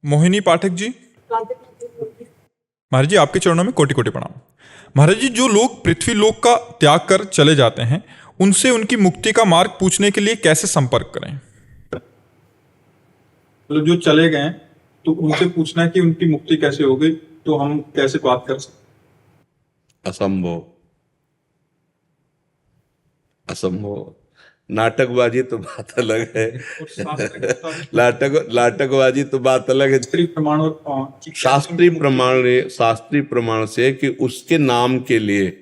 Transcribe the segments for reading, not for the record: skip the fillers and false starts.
मोहिनी पाठक जी, महाराज जी आपके चरणों में कोटि कोटि प्रणाम। महाराज जी, जो लोग पृथ्वी लोक का त्याग कर चले जाते हैं उनसे उनकी मुक्ति का मार्ग पूछने के लिए कैसे संपर्क करें? मतलब जो चले गए हैं तो उनसे पूछना है कि उनकी मुक्ति कैसे हो गई, तो हम कैसे बात कर सकते? असंभव। असंभव। नाटकबाजी तो बात अलग है। और शास्त्र के मुताबिक नाटकबाजी तो बात अलग है। शास्त्रीय प्रमाण और शास्त्रीय प्रमाण से कि उसके नाम के लिए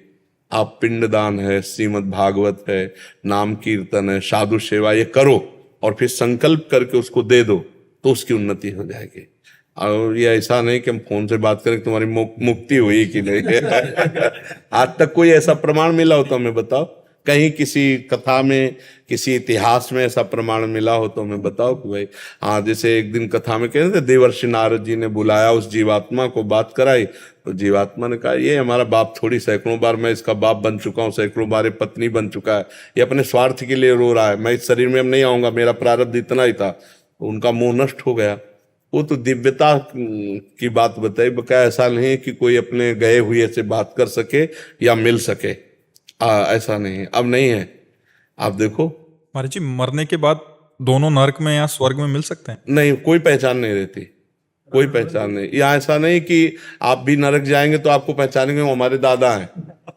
आप पिंडदान है, श्रीमद् भागवत है, नाम कीर्तन है, साधु सेवा, ये करो और फिर संकल्प करके उसको दे दो तो उसकी उन्नति हो जाएगी। और ये ऐसा नहीं कि हम फोन से बात करें तुम्हारी मुक्ति हुई कि नहीं। आज तक कोई ऐसा प्रमाण मिला हो तो हमें बताओ। कहीं किसी कथा में, किसी इतिहास में ऐसा प्रमाण मिला हो तो हमें बताओ कि भाई हाँ, जैसे एक दिन कथा में कह रहे थे देवर्षि नारद जी ने बुलाया उस जीवात्मा को, बात कराई तो जीवात्मा ने कहा ये हमारा बाप थोड़ी, सैकड़ों बार मैं इसका बाप बन चुका हूँ, सैकड़ों बार ये पत्नी बन चुका है, ये अपने स्वार्थ के लिए रो रहा है, मैं इस शरीर में अब नहीं आऊंगा, मेरा प्रारब्ध इतना ही था। तो उनका मोह नष्ट हो गया। वो तो दिव्यता की बात बताई, बकाया ऐसा नहीं कि कोई अपने गए हुए से बात कर सके या मिल सके। ऐसा नहीं, अब नहीं है। आप देखो महाराज जी, मरने के बाद दोनों नरक में या स्वर्ग में मिल सकते हैं? नहीं, कोई पहचान नहीं रहती, कोई पहचान नहीं। यहाँ ऐसा नहीं कि आप भी नरक जाएंगे तो आपको पहचानेंगे वो हमारे दादा हैं,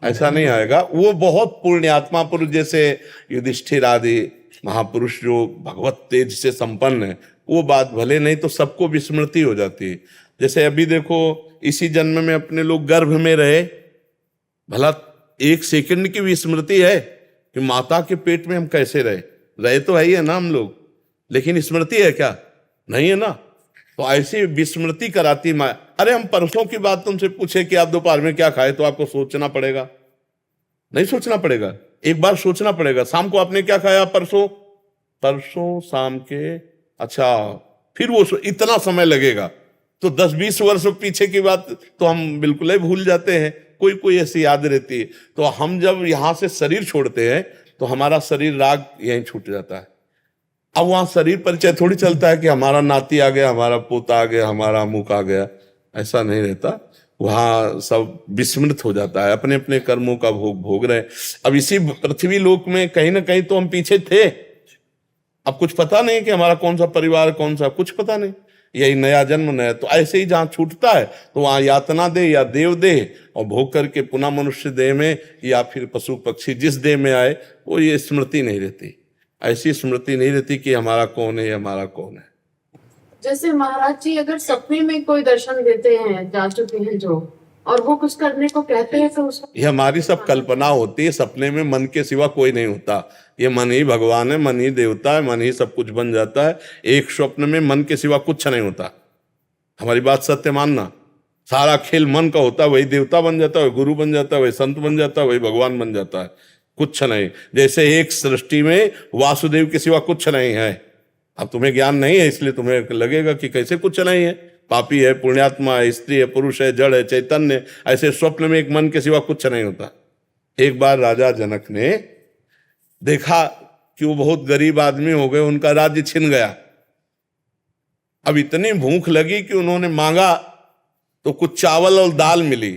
ऐसा नहीं आएगा। वो बहुत पुण्यात्मा पुरुष जैसे युधिष्ठिर आदि महापुरुष जो भगवत तेज से संपन्न है, वो बात भले नहीं तो सबको विस्मृति हो जाती है। जैसे अभी देखो, इसी जन्म में अपने लोग गर्भ में रहे, भला एक सेकंड की विस्मृति है कि माता के पेट में हम कैसे रहे तो है ही है ना हम लोग, लेकिन स्मृति है क्या? नहीं है ना। तो ऐसी विस्मृति कराती माँ। अरे हम परसों की बात तुमसे पूछे कि आप दोपहर में क्या खाए, तो आपको सोचना पड़ेगा? नहीं सोचना पड़ेगा, एक बार सोचना पड़ेगा। शाम को आपने क्या खाया? परसों शाम के, अच्छा, फिर वो इतना समय लगेगा। तो 10-20 वर्ष पीछे की बात तो हम बिल्कुल ही भूल जाते हैं, कोई कोई ऐसी याद रहती है। तो हम जब यहां से शरीर छोड़ते हैं तो हमारा शरीर राग यहीं छूट जाता है। अब वहां शरीर परिचय थोड़ी चलता है कि हमारा नाती आ गया, हमारा पोता आ गया, हमारा अमुक आ गया, ऐसा नहीं रहता। वहां सब विस्मृत हो जाता है, अपने अपने कर्मों का भोग रहे। अब इसी पृथ्वी लोक में कहीं ना कहीं तो हम पीछे थे। अब कुछ पता नहीं कि हमारा कौन सा परिवार, कौन सा, कुछ पता नहीं। यही नया जन्म नया, तो ऐसे ही जहां छूटता है तो वहां यातना दे या देव दे और भोग करके पुनः मनुष्य देह में या फिर पशु पक्षी जिस देह में आए, वो ये स्मृति नहीं रहती। ऐसी स्मृति नहीं रहती कि हमारा कौन है, हमारा कौन है। जैसे महाराज जी अगर सपने में कोई दर्शन देते हैं, जा चुके हैं जो, और वो कुछ करने को कहते हैं तो उसको, ये हमारी सब कल्पना होती है। सपने में मन के सिवा कोई नहीं होता। ये मन ही भगवान है, मन ही देवता है, मन ही सब कुछ बन जाता है। एक स्वप्न में मन के सिवा कुछ नहीं होता। हमारी बात सत्य मानना। सारा खेल मन का होता है, वही देवता बन जाता है, वही गुरु बन जाता है, वही संत बन जाता है, वही भगवान बन जाता है। कुछ नहीं। जैसे एक सृष्टि में वासुदेव के सिवा कुछ नहीं है। अब तुम्हें ज्ञान नहीं है इसलिए तुम्हें लगेगा कि कैसे कुछ नहीं है, पापी है, पुण्यात्मा है, स्त्री है, पुरुष है, जड़ है, चैतन्य। ऐसे स्वप्न में एक मन के सिवा कुछ नहीं होता। एक बार राजा जनक ने देखा कि वो बहुत गरीब आदमी हो गए, उनका राज्य छिन गया। अब इतनी भूख लगी कि उन्होंने मांगा तो कुछ चावल और दाल मिली,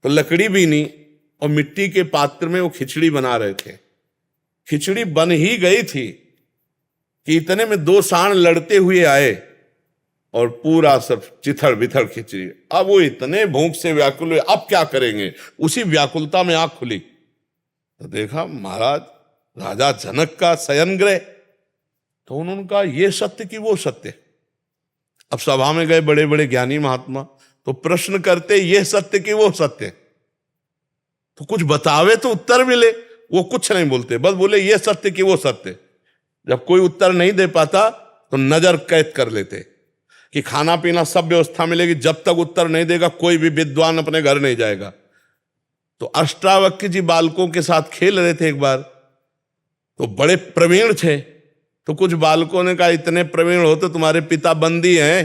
तो लकड़ी भी नहीं, और मिट्टी के पात्र में वो खिचड़ी बना रहे थे। खिचड़ी बन ही गई थी कि इतने में 2 सांड लड़ते हुए आए और पूरा सब चिथड़ बिथड़ खिचड़ी। अब वो इतने भूख से व्याकुल हुए, अब क्या करेंगे। उसी व्याकुलता में आंख खुली तो देखा महाराज राजा जनक का शयन गृह। तो उन्होंने कहा ये सत्य कि वो सत्य। अब सभा में गए बड़े बड़े ज्ञानी महात्मा, तो प्रश्न करते ये सत्य कि वो सत्य, तो कुछ बतावे तो उत्तर मिले। वो कुछ नहीं बोलते, बस बोले ये सत्य कि वो सत्य। जब कोई उत्तर नहीं दे पाता तो नजर कैद कर लेते कि खाना पीना सब व्यवस्था मिलेगी, जब तक उत्तर नहीं देगा कोई भी विद्वान अपने घर नहीं जाएगा। तो अष्टावक्र जी बालकों के साथ खेल रहे थे एक बार, तो बड़े प्रवीण थे। तो कुछ बालकों ने कहा इतने प्रवीण हो तो तुम्हारे पिता बंदी हैं,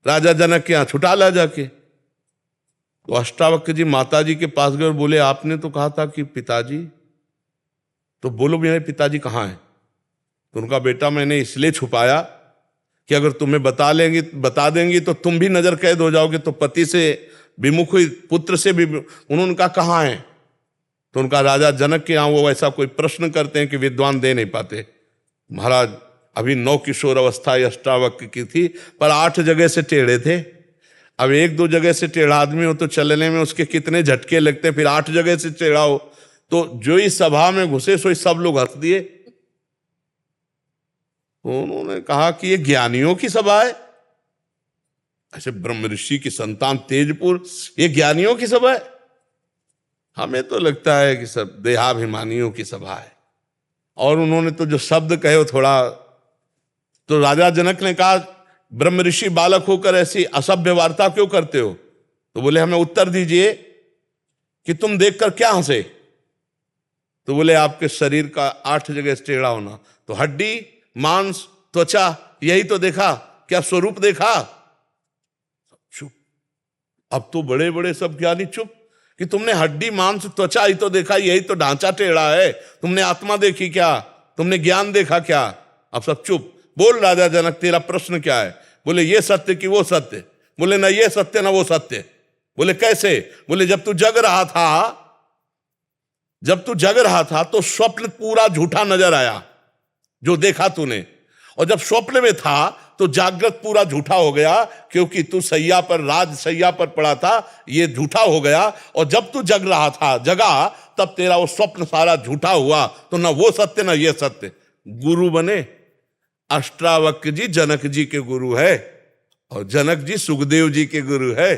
राजा जनक के यहां छुटा ला जाके। तो अष्टावक्र जी माता जी के पास गए और बोले आपने तो कहा था कि पिताजी, तो बोलो मेरे पिताजी कहाँ हैं? तो उनका बेटा मैंने इसलिए छुपाया कि अगर तुम्हें बता देंगी तो तुम भी नजर कैद हो जाओगे, तो पति से विमुख हुई, पुत्र से भी। उन्होंने कहा कहाँ है? तो उनका राजा जनक के यहाँ वो ऐसा कोई प्रश्न करते हैं कि विद्वान दे नहीं पाते। महाराज अभी 9 किशोर अवस्था अष्टावक्र की थी, पर 8 जगह से टेढ़े थे। अब 1-2 जगह से टेढ़ा आदमी हो तो चलने में उसके कितने झटके लगते, फिर 8 जगह से टेढ़ा हो। तो जो इस सभा में घुसे सो सब लोग हंस दिए। तो उन्होंने कहा कि ये ज्ञानियों की सभा है, ऐसे ब्रह्म ऋषि की संतान तेजपुर, ये ज्ञानियों की सभा है? हमें तो लगता है कि सब देहाभिमानियों की सभा है। और उन्होंने तो जो शब्द कहे वो थोड़ा, तो राजा जनक ने कहा ब्रह्म ऋषि बालक होकर ऐसी असभ्य वार्ता क्यों करते हो? तो बोले हमें उत्तर दीजिए कि तुम देखकर क्या हंसे? तो बोले आपके शरीर का 8 जगह टेढ़ा होना। तो हड्डी, मांस, त्वचा, यही तो देखा, क्या स्वरूप देखा? चुप। अब तो बड़े बड़े सब ज्ञानी चुप कि तुमने हड्डी, मांस, त्वचा ही तो देखा, यही तो ढांचा टेढ़ा है। तुमने आत्मा देखी क्या? तुमने ज्ञान देखा क्या? अब सब चुप। बोल राजा जनक, तेरा प्रश्न क्या है? बोले ये सत्य कि वो सत्य? बोले ना ये सत्य ना वो सत्य। बोले कैसे? बोले जब तू जग रहा था तो स्वप्न पूरा झूठा नजर आया जो देखा तूने, और जब स्वप्न में था तो जागृत पूरा झूठा हो गया, क्योंकि तू सैया पर, राज सैया पर पड़ा था, ये झूठा हो गया। और जब तू जगा तब तेरा वो स्वप्न सारा झूठा हुआ। तो ना वो सत्य ना ये सत्य। गुरु बने अष्टावक्र जी जनक जी के गुरु है, और जनक जी सुखदेव जी के गुरु है।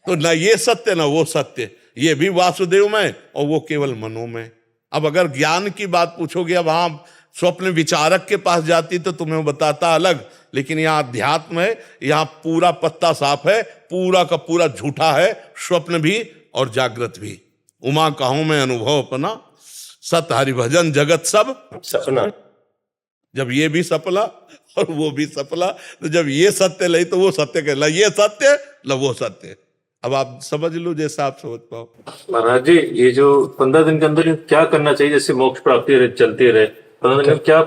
तो ना ये सत्य ना वो सत्य, ये भी वासुदेव में और वो केवल मनो में। अब अगर ज्ञान की बात पूछोगे, अब वहां स्वप्न विचारक के पास जाती तो तुम्हें वो बताता अलग, लेकिन यहाँ अध्यात्म है, यहाँ पूरा पत्ता साफ है, पूरा का पूरा झूठा है, स्वप्न भी और जागृत भी। उमा कहूं मैं अनुभव अपना, सत हरिभजन जगत सब सपना। जब ये भी सपला और वो भी सपला, तो जब ये सत्य लई तो वो सत्य कहला, ये सत्य ल वो सत्य। अब आप समझ लो जैसा आप समझ पाओ। महाराज जी, ये जो 15 दिन के अंदर क्या करना चाहिए जैसे मोक्ष प्राप्ति चलती रहे, 15 दिन में क्या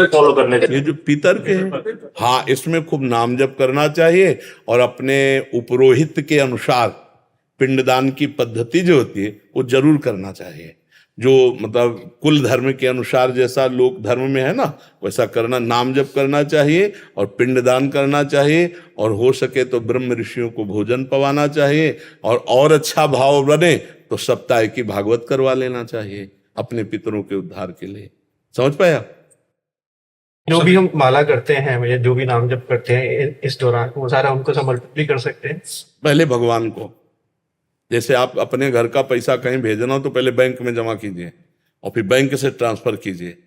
फॉलो करने चाहिए? ये जो पितर के हैं, हाँ, इसमें खूब नाम जप करना चाहिए, और अपने उपरोहित के अनुसार पिंडदान की पद्धति जो होती है वो जरूर करना चाहिए। जो मतलब कुल धर्म के अनुसार जैसा लोक धर्म में है ना, वैसा करना, नाम जप करना चाहिए और पिंडदान करना चाहिए, और हो सके तो ब्रह्म ऋषियों को भोजन पवाना चाहिए, और अच्छा भाव बने तो सप्ताह की भागवत करवा लेना चाहिए अपने पितरों के उद्धार के लिए। समझ पाया? जो भी हम माला करते हैं या जो भी नाम जप करते हैं इस दौरान, वो सारा उनको समर्पित भी कर सकते हैं। पहले भगवान को, जैसे आप अपने घर का पैसा कहीं भेजना हो तो पहले बैंक में जमा कीजिए और फिर बैंक से ट्रांसफर कीजिए।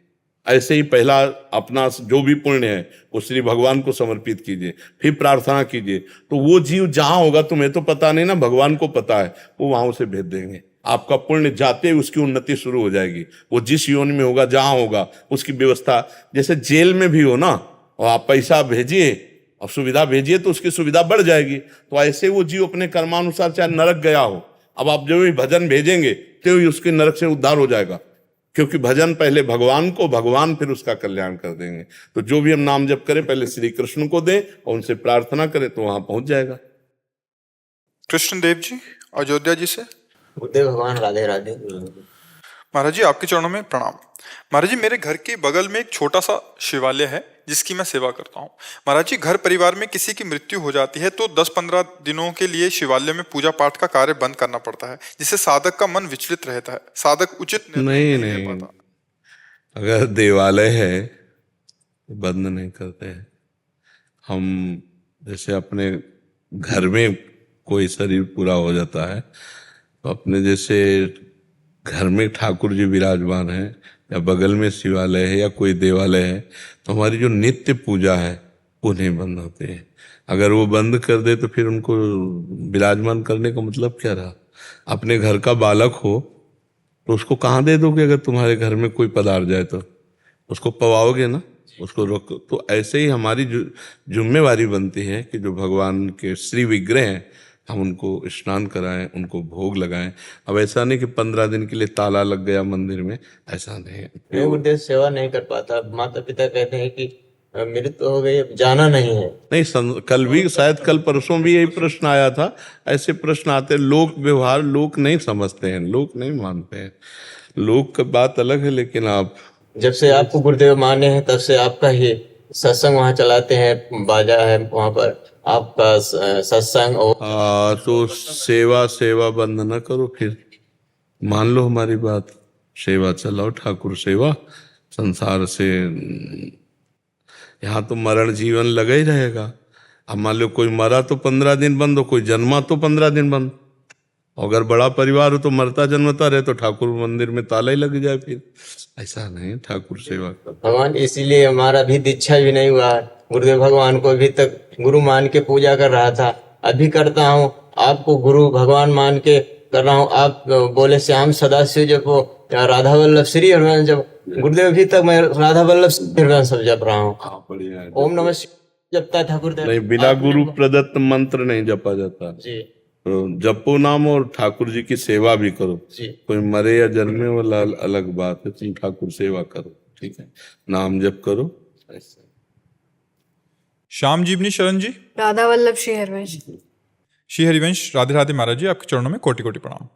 ऐसे ही पहला अपना जो भी पुण्य है वो श्री भगवान को समर्पित कीजिए, फिर प्रार्थना कीजिए। तो वो जीव जहां होगा, तुम्हें तो पता नहीं ना, भगवान को पता है, वो वहां उसे भेज देंगे। आपका पुण्य जाते ही उसकी उन्नति शुरू हो जाएगी। वो जिस योनि में होगा, जहां होगा, उसकी व्यवस्था, जैसे जेल में भी हो ना, और आप पैसा भेजिए और सुविधा भेजिए तो उसकी सुविधा बढ़ जाएगी। तो ऐसे वो जीव अपने कर्मानुसार चाहे नरक गया हो, अब आप जो भी भजन भेजेंगे तो ही उसके नरक से उद्धार हो जाएगा, क्योंकि भजन पहले भगवान को, भगवान फिर उसका कल्याण कर देंगे। तो जो भी हम नाम जप करें पहले श्री कृष्ण को दें और उनसे प्रार्थना करें तो वहां पहुंच जाएगा। कृष्णदेव जी अयोध्या जी से। बुद्धे भगवान, राधे राधे। महाराज जी आपके चरणों में प्रणाम। महाराज जी, मेरे घर के बगल में एक छोटा सा शिवालय है जिसकी मैं सेवा करता हूँ। महाराज जी, घर परिवार में किसी की मृत्यु हो जाती है तो 10-15 दिनों के लिए शिवालय में पूजा पाठ का कार्य बंद करना पड़ता है, जिससे साधक का मन विचलित रहता है। साधक उचित नहीं, ले पाता। अगर देवालय है बंद नहीं करते हैं हम। जैसे अपने घर में कोई शरीर पूरा हो जाता है तो अपने जैसे घर में ठाकुर जी विराजमान है या बगल में शिवालय है या कोई देवालय है, तो हमारी जो नित्य पूजा है वो नहीं बंद होती है। अगर वो बंद कर दे तो फिर उनको विराजमान करने का मतलब क्या रहा? अपने घर का बालक हो तो उसको कहाँ दे दोगे? अगर तुम्हारे घर में कोई पधार जाए तो उसको पवाओगे ना, उसको रोक। तो ऐसे ही हमारी जिम्मेवारी बनती है कि जो भगवान के श्री विग्रह हैं हम उनको स्नान कराएं, उनको भोग लगाएं। अब ऐसा नहीं कि 15 दिन के लिए ताला लग गया मंदिर में, ऐसा नहीं है। योग उद्देश्य सेवा नहीं कर पाता। माता पिता कहते हैं कि मृत्यु हो गई, अब जाना नहीं है। नहीं कल भी शायद कल परसों भी यही प्रश्न आया था। ऐसे प्रश्न आते, लोक व्यवहार लोग नहीं समझते हैं, लोग नहीं मानते हैं। लोग का बात अलग है, लेकिन आप जब से आपको गुरुदेव माने हैं तब से आपका ही सत्संग वहाँ चलाते हैं, बाजा है वहाँ पर आपका सत्संग। और तो सेवा सेवा बंद न करो, फिर मान लो हमारी बात, सेवा चलाओ, ठाकुर सेवा। संसार से यहाँ तो मरण जीवन लगा ही रहेगा। अब मान लो कोई मरा तो 15 दिन बंद हो, कोई जन्मा तो 15 दिन बंद। अगर बड़ा परिवार हो तो मरता जन्मता रहे तो ठाकुर मंदिर में ताला ही लग जाए। फिर ऐसा नहीं, ठाकुर सेवा करो भगवान, इसीलिए हमारा भी दीक्षा भी नहीं हुआ। गुरुदेव भगवान को अभी तक गुरु मान के पूजा कर रहा था, अभी करता हूँ। आपको गुरु भगवान मान के कर रहा हूँ। आप बोले श्याम सदाशिव जब वो राधा वल्लभ श्री हरिवंश जब, गुरुदेव अभी तक मैं राधा वल्लभ श्री हरिवंश सब जप रहा हूँ। बढ़िया है। ओम नमः शिवाय जपता था गुरुदेव। नहीं, बिना गुरु प्रदत्त मंत्र नहीं जपा जाता। जी तो जपो नाम और ठाकुर जी की सेवा भी करो। जी। कोई मरे या जन्मे वाला अलग बात है, तुम ठाकुर सेवा करो, ठीक है, नाम जप करो। ऐसे श्याम जीवनी शरण जी। राधा वल्लभ श्री हरिवंश। श्री हरिवंश, राधे राधे महाराज जी, आपके चरणों में कोटि कोटि प्रणाम।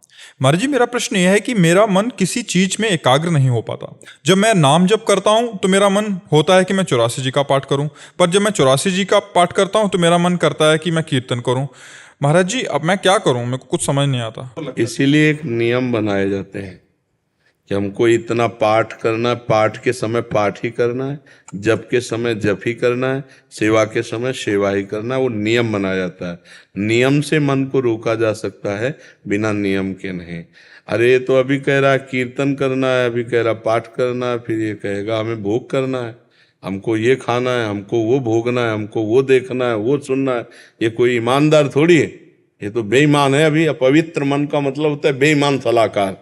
महाराज जी, मेरा प्रश्न यह है कि मेरा मन किसी चीज में एकाग्र नहीं हो पाता। जब मैं नाम जप करता हूं तो मेरा मन होता है कि मैं 84 जी का पाठ करूं, पर जब मैं 84 जी का पाठ करता हूं तो मेरा मन करता है कि मैं कीर्तन करूं। महाराज जी, अब मैं क्या करूं, मेरे को कुछ समझ नहीं आता। इसीलिए एक नियम बनाए जाते हैं कि हमको इतना पाठ करना है, पाठ के समय पाठ ही करना है, जप के समय जप ही करना है, सेवा के समय सेवा ही करना है। वो नियम बनाया जाता है। नियम से मन को रोका जा सकता है, बिना नियम के नहीं। अरे ये तो अभी कह रहा है कीर्तन करना है, अभी कह रहा पाठ करना है, फिर ये कहेगा हमें भोग करना है, हमको ये खाना है, हमको वो भोगना है, हमको वो देखना है, वो सुनना है। ये कोई ईमानदार थोड़ी है, ये तो बेईमान है। अभी अपवित्र मन का मतलब होता है बेईमान सलाहकार।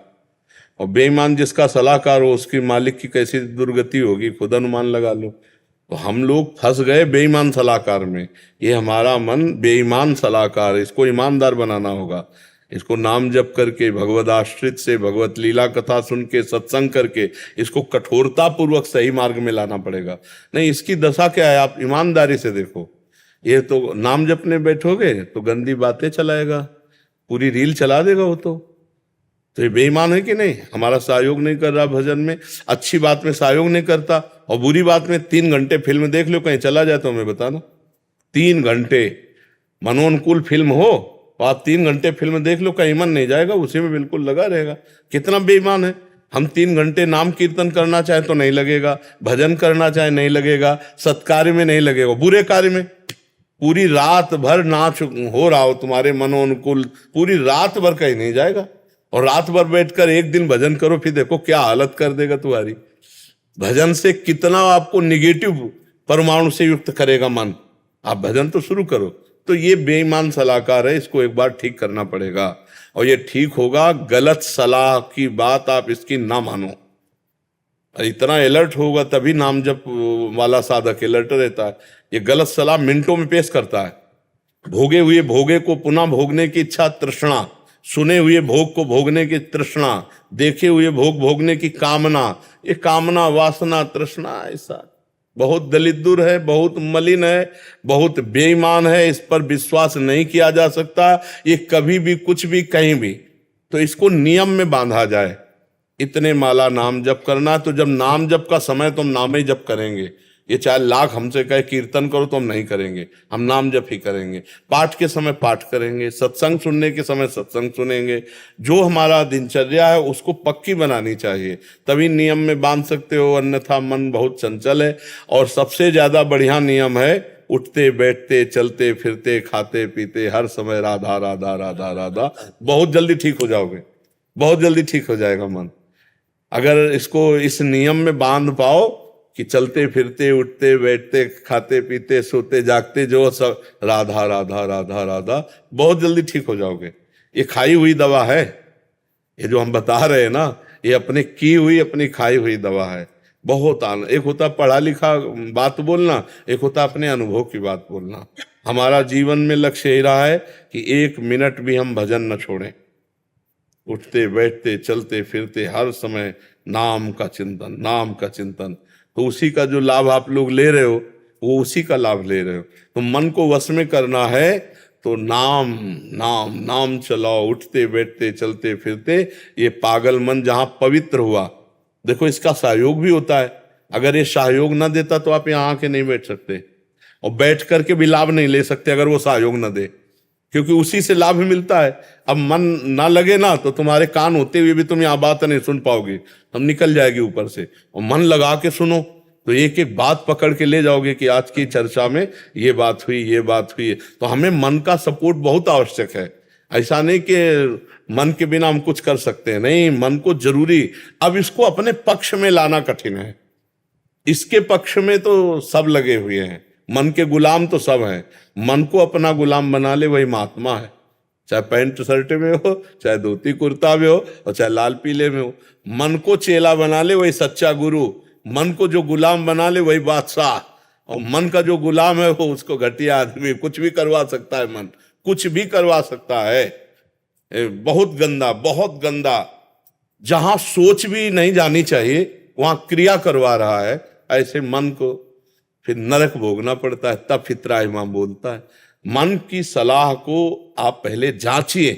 और बेईमान जिसका सलाहकार हो उसकी मालिक की कैसी दुर्गति होगी, खुद अनुमान लगा लो। तो हम लोग फंस गए बेईमान सलाहकार में। ये हमारा मन बेईमान सलाहकार है, इसको ईमानदार बनाना होगा। इसको नाम जप करके, भगवद आश्रित से, भगवत लीला कथा सुन के, सत्संग करके इसको कठोरता पूर्वक सही मार्ग में लाना पड़ेगा। नहीं, इसकी दशा क्या है, आप ईमानदारी से देखो। ये तो नाम जपने बैठोगे तो गंदी बातें चलाएगा, पूरी रील चला देगा वो तो ये बेईमान है कि नहीं। हमारा सहयोग नहीं कर रहा भजन में, अच्छी बात में सहयोग नहीं करता, और बुरी बात में 3 घंटे फिल्म देख लो, कहीं चला जाए तो हमें बताना। 3 घंटे मनोनुकूल फिल्म हो तो आप 3 घंटे फिल्म देख लो, कहीं मन नहीं जाएगा, उसी में बिल्कुल लगा रहेगा। कितना बेईमान है। हम 3 घंटे नाम कीर्तन करना चाहे तो नहीं लगेगा, भजन करना चाहे नहीं लगेगा, सत्कार्य में नहीं लगेगा, बुरे कार्य में पूरी रात भर नाच हो रहा हो तुम्हारे मनोनुकूल, पूरी रात भर कहीं नहीं जाएगा। और रात भर बैठकर एक दिन भजन करो, फिर देखो क्या हालत कर देगा तुम्हारी। भजन से कितना आपको निगेटिव परमाणु से युक्त करेगा मन। आप भजन तो शुरू करो। तो ये बेईमान सलाहकार है, इसको एक बार ठीक करना पड़ेगा। और ये ठीक होगा, गलत सलाह की बात आप इसकी ना मानो। इतना अलर्ट होगा तभी नाम जप वाला साधक अलर्ट रहता है। ये गलत सलाह मिनटों में पेश करता है। भोगे हुए भोगे को पुनः भोगने की इच्छा, तृष्णा, सुने हुए भोग को भोगने की तृष्णा, देखे हुए भोग भोगने की कामना। ये कामना, वासना, तृष्णा ऐसा बहुत दलिद्दुर है, बहुत मलिन है, बहुत बेईमान है। इस पर विश्वास नहीं किया जा सकता। ये कभी भी कुछ भी कहीं भी, तो इसको नियम में बांधा जाए। इतने माला नाम जप करना, तो जब नाम जप का समय तो हम नाम ही जप करेंगे। ये चाहे लाख हमसे कहे कीर्तन करो तो हम नहीं करेंगे, हम नाम जप ही करेंगे। पाठ के समय पाठ करेंगे, सत्संग सुनने के समय सत्संग सुनेंगे। जो हमारा दिनचर्या है उसको पक्की बनानी चाहिए, तभी नियम में बांध सकते हो, अन्यथा मन बहुत चंचल है। और सबसे ज्यादा बढ़िया नियम है, उठते बैठते चलते फिरते खाते पीते हर समय राधा राधा राधा राधा। बहुत जल्दी ठीक हो जाओगे, बहुत जल्दी ठीक हो जाएगा मन। अगर इसको इस नियम में बांध पाओ कि चलते फिरते उठते बैठते खाते पीते सोते जागते जो सब राधा राधा राधा राधा, बहुत जल्दी ठीक हो जाओगे। ये खाई हुई दवा है, ये जो हम बता रहे हैं ना, ये अपने की हुई अपनी खाई हुई दवा है। बहुत आनंद। एक होता पढ़ा लिखा बात बोलना, एक होता अपने अनुभव की बात बोलना। हमारा जीवन में लक्ष्य यही रहा है कि 1 मिनट भी हम भजन न छोड़ें। उठते बैठते चलते फिरते हर समय नाम का चिंतन, नाम का चिंतन। तो उसी का जो लाभ आप लोग ले रहे हो, वो उसी का लाभ ले रहे हो। तो मन को वश में करना है तो नाम नाम नाम चलाओ, उठते बैठते चलते फिरते। ये पागल मन जहां पवित्र हुआ, देखो इसका सहयोग भी होता है। अगर ये सहयोग ना देता तो आप यहाँ आके नहीं बैठ सकते, और बैठ करके भी लाभ नहीं ले सकते अगर वो सहयोग ना दे, क्योंकि उसी से लाभ मिलता है। अब मन ना लगे ना तो तुम्हारे कान होते हुए भी तुम यहाँ बात नहीं सुन पाओगे, हम निकल जाएगी ऊपर से। और मन लगा के सुनो तो एक एक बात पकड़ के ले जाओगे कि आज की चर्चा में ये बात हुई, ये बात हुई। तो हमें मन का सपोर्ट बहुत आवश्यक है। ऐसा नहीं कि मन के बिना हम कुछ कर सकते हैं, नहीं, मन को जरूरी। अब इसको अपने पक्ष में लाना कठिन है। इसके पक्ष में तो सब लगे हुए हैं, मन के गुलाम तो सब हैं। मन को अपना गुलाम बना ले वही महात्मा है, चाहे पैंट शर्ट में हो, चाहे धोती कुर्ता में हो, और चाहे लाल पीले में हो। मन को चेला बना ले वही सच्चा गुरु, मन को जो गुलाम बना ले वही बादशाह। और मन का जो गुलाम है वो उसको घटिया आदमी, कुछ भी करवा सकता है। मन कुछ भी करवा सकता है, बहुत गंदा, बहुत गंदा। जहां सोच भी नहीं जानी चाहिए वहां क्रिया करवा रहा है। ऐसे मन को फिर नरक भोगना पड़ता है। तब फितरा इमाम बोलता है, मन की सलाह को आप पहले जांचिए,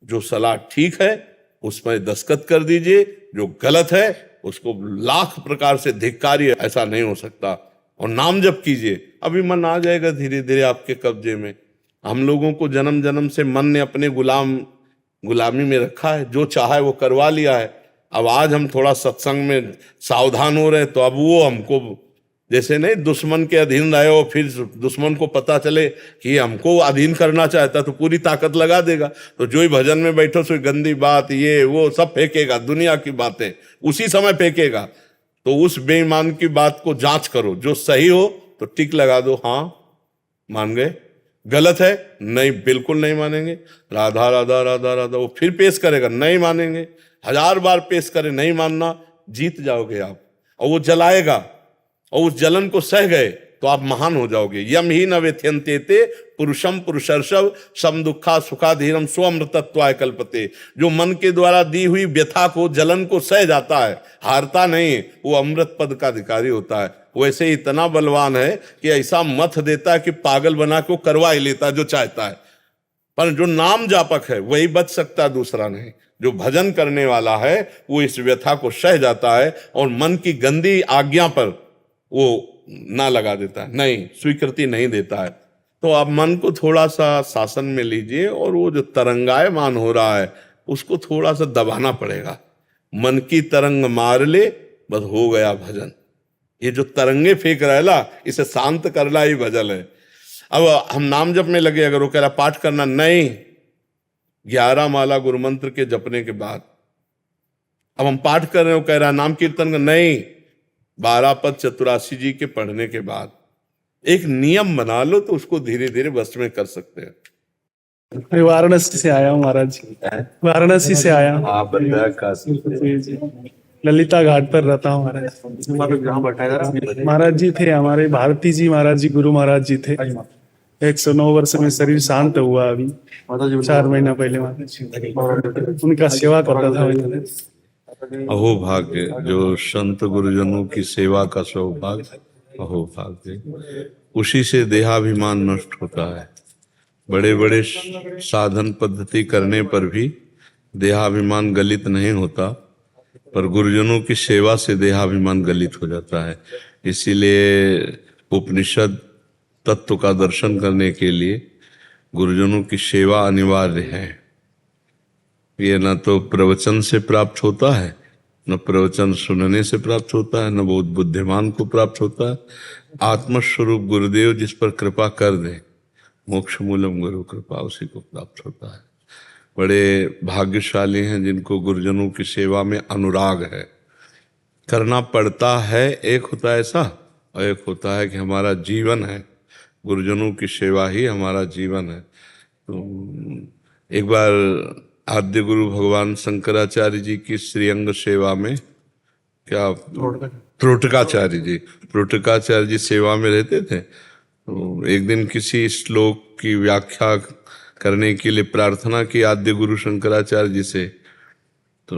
जो सलाह ठीक है उसमें दस्तखत कर दीजिए, जो गलत है उसको लाख प्रकार से धिक्कारिए। ऐसा नहीं हो सकता। और नाम जप कीजिए, अभी मन आ जाएगा धीरे धीरे आपके कब्जे में। हम लोगों को जन्म जन्म से मन ने अपने गुलामी में रखा है, जो चाहा है वो करवा लिया है। अब आज हम थोड़ा सत्संग में सावधान हो रहे हैं तो अब वो हमको, जैसे नहीं दुश्मन के अधीन रहे हो, फिर दुश्मन को पता चले कि हमको अधीन करना चाहता तो पूरी ताकत लगा देगा। तो जो ही भजन में बैठो सो गंदी बात ये वो सब फेंकेगा, दुनिया की बातें उसी समय फेंकेगा। तो उस बेईमान की बात को जांच करो, जो सही हो तो टिक लगा दो, हाँ मान गए। गलत है नहीं, बिल्कुल नहीं मानेंगे। राधा राधा राधा राधा, वो फिर पेश करेगा, नहीं मानेंगे। 1000 बार पेश करे, नहीं मानना, जीत जाओगे आप। और वो जलाएगा, और उस जलन को सह गए तो आप महान हो जाओगे। यम ही न व्यथ्यन्ते पुरुषम पुरुषर्षव सम दुखा सुखाधीरम स्वमृतत्वाय कल्पते। जो मन के द्वारा दी हुई व्यथा को, जलन को सह जाता है, हारता नहीं, वो अमृत पद का अधिकारी होता है। वैसे ही इतना बलवान है कि ऐसा मत देता है कि पागल बना के करवा ही लेता है जो चाहता है। पर जो नाम जापक है वही बच सकता है, दूसरा नहीं। जो भजन करने वाला है वो इस व्यथा को सह जाता है और मन की गंदी आज्ञा पर वो ना लगा देता है, नहीं, स्वीकृति नहीं देता है। तो आप मन को थोड़ा सा शासन में लीजिए, और वो जो तरंगायमान हो रहा है उसको थोड़ा सा दबाना पड़ेगा। मन की तरंग मार ले, बस हो गया भजन। ये जो तरंगे फेंक रहा है ना, इसे शांत करना ही भजन है। अब हम नाम जप में लगे, अगर वो कह रहा पाठ करना, नहीं, 11 माला गुरु मंत्र के जपने के बाद अब हम पाठ कर रहे हो, कह रहा नाम कीर्तन का, नहीं, 12 पद चतुरासी जी के पढ़ने के बाद एक नियम बना लो तो उसको धीरे धीरे बस में कर सकते हैं। मैं वाराणसी से आया हूँ महाराज जी, वाराणसी से आया हूँ। ललिता घाट पर रहता हूँ महाराज। महाराज जी थे हमारे, भारती जी महाराज जी, गुरु महाराज जी थे। 109 वर्ष में शरीर शांत हुआ अभी 4 महीना पहले। महाराज जी उनका सेवा करता था। अहो भाग्य, जो संत गुरुजनों की सेवा का सौभाग्य, अहो भाग्य। उसी से देहाभिमान नष्ट होता है। बड़े बड़े साधन पद्धति करने पर भी देहाभिमान गलित नहीं होता, पर गुरुजनों की सेवा से देहाभिमान गलित हो जाता है। इसीलिए उपनिषद तत्व का दर्शन करने के लिए गुरुजनों की सेवा अनिवार्य है। ये न तो प्रवचन से प्राप्त होता है, न प्रवचन सुनने से प्राप्त होता है, न बहुत बुद्धिमान को प्राप्त होता है। आत्मस्वरूप गुरुदेव जिस पर कृपा कर दे, मोक्ष मूलम गुरु कृपा, उसी को प्राप्त होता है। बड़े भाग्यशाली हैं जिनको गुरुजनों की सेवा में अनुराग है। करना पड़ता है, एक होता है ऐसा, और एक होता है कि हमारा जीवन है, गुरुजनों की सेवा ही हमारा जीवन है। तो एक बार आद्य गुरु भगवान शंकराचार्य जी की श्रीअंग सेवा में, क्या त्रोटकाचार्य जी सेवा में रहते थे। तो एक दिन किसी श्लोक की व्याख्या करने के लिए प्रार्थना की आद्य गुरु शंकराचार्य जी से। तो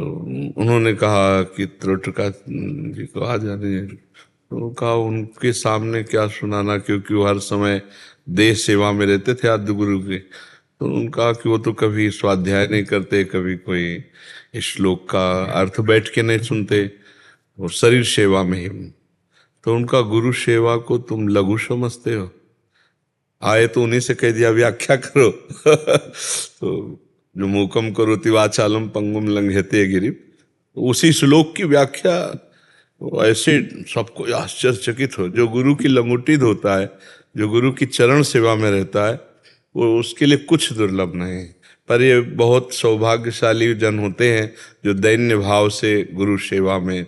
उन्होंने कहा कि त्रोटका जी को आ जाने। तो कहा उनके सामने क्या सुनाना, क्योंकि वो हर समय देश सेवा में रहते थे आद्य गुरु के। तो उनका कि वो तो कभी स्वाध्याय नहीं करते, कभी कोई श्लोक का अर्थ बैठ के नहीं सुनते, और शरीर सेवा में ही। तो उनका गुरु सेवा को तुम लघु समझते हो? आए तो उन्हीं से कह दिया व्याख्या करो। तो जो मूकम करोति वाचालम पंगुम लंघयते गिरिम, उसी श्लोक की व्याख्या वो ऐसे सबको आश्चर्यचकित हो। जो गुरु की लंगोटी धोता है, जो गुरु की चरण सेवा में रहता है, वो उसके लिए कुछ दुर्लभ नहीं। पर ये बहुत सौभाग्यशाली जन होते हैं जो दैन्य भाव से गुरु सेवा में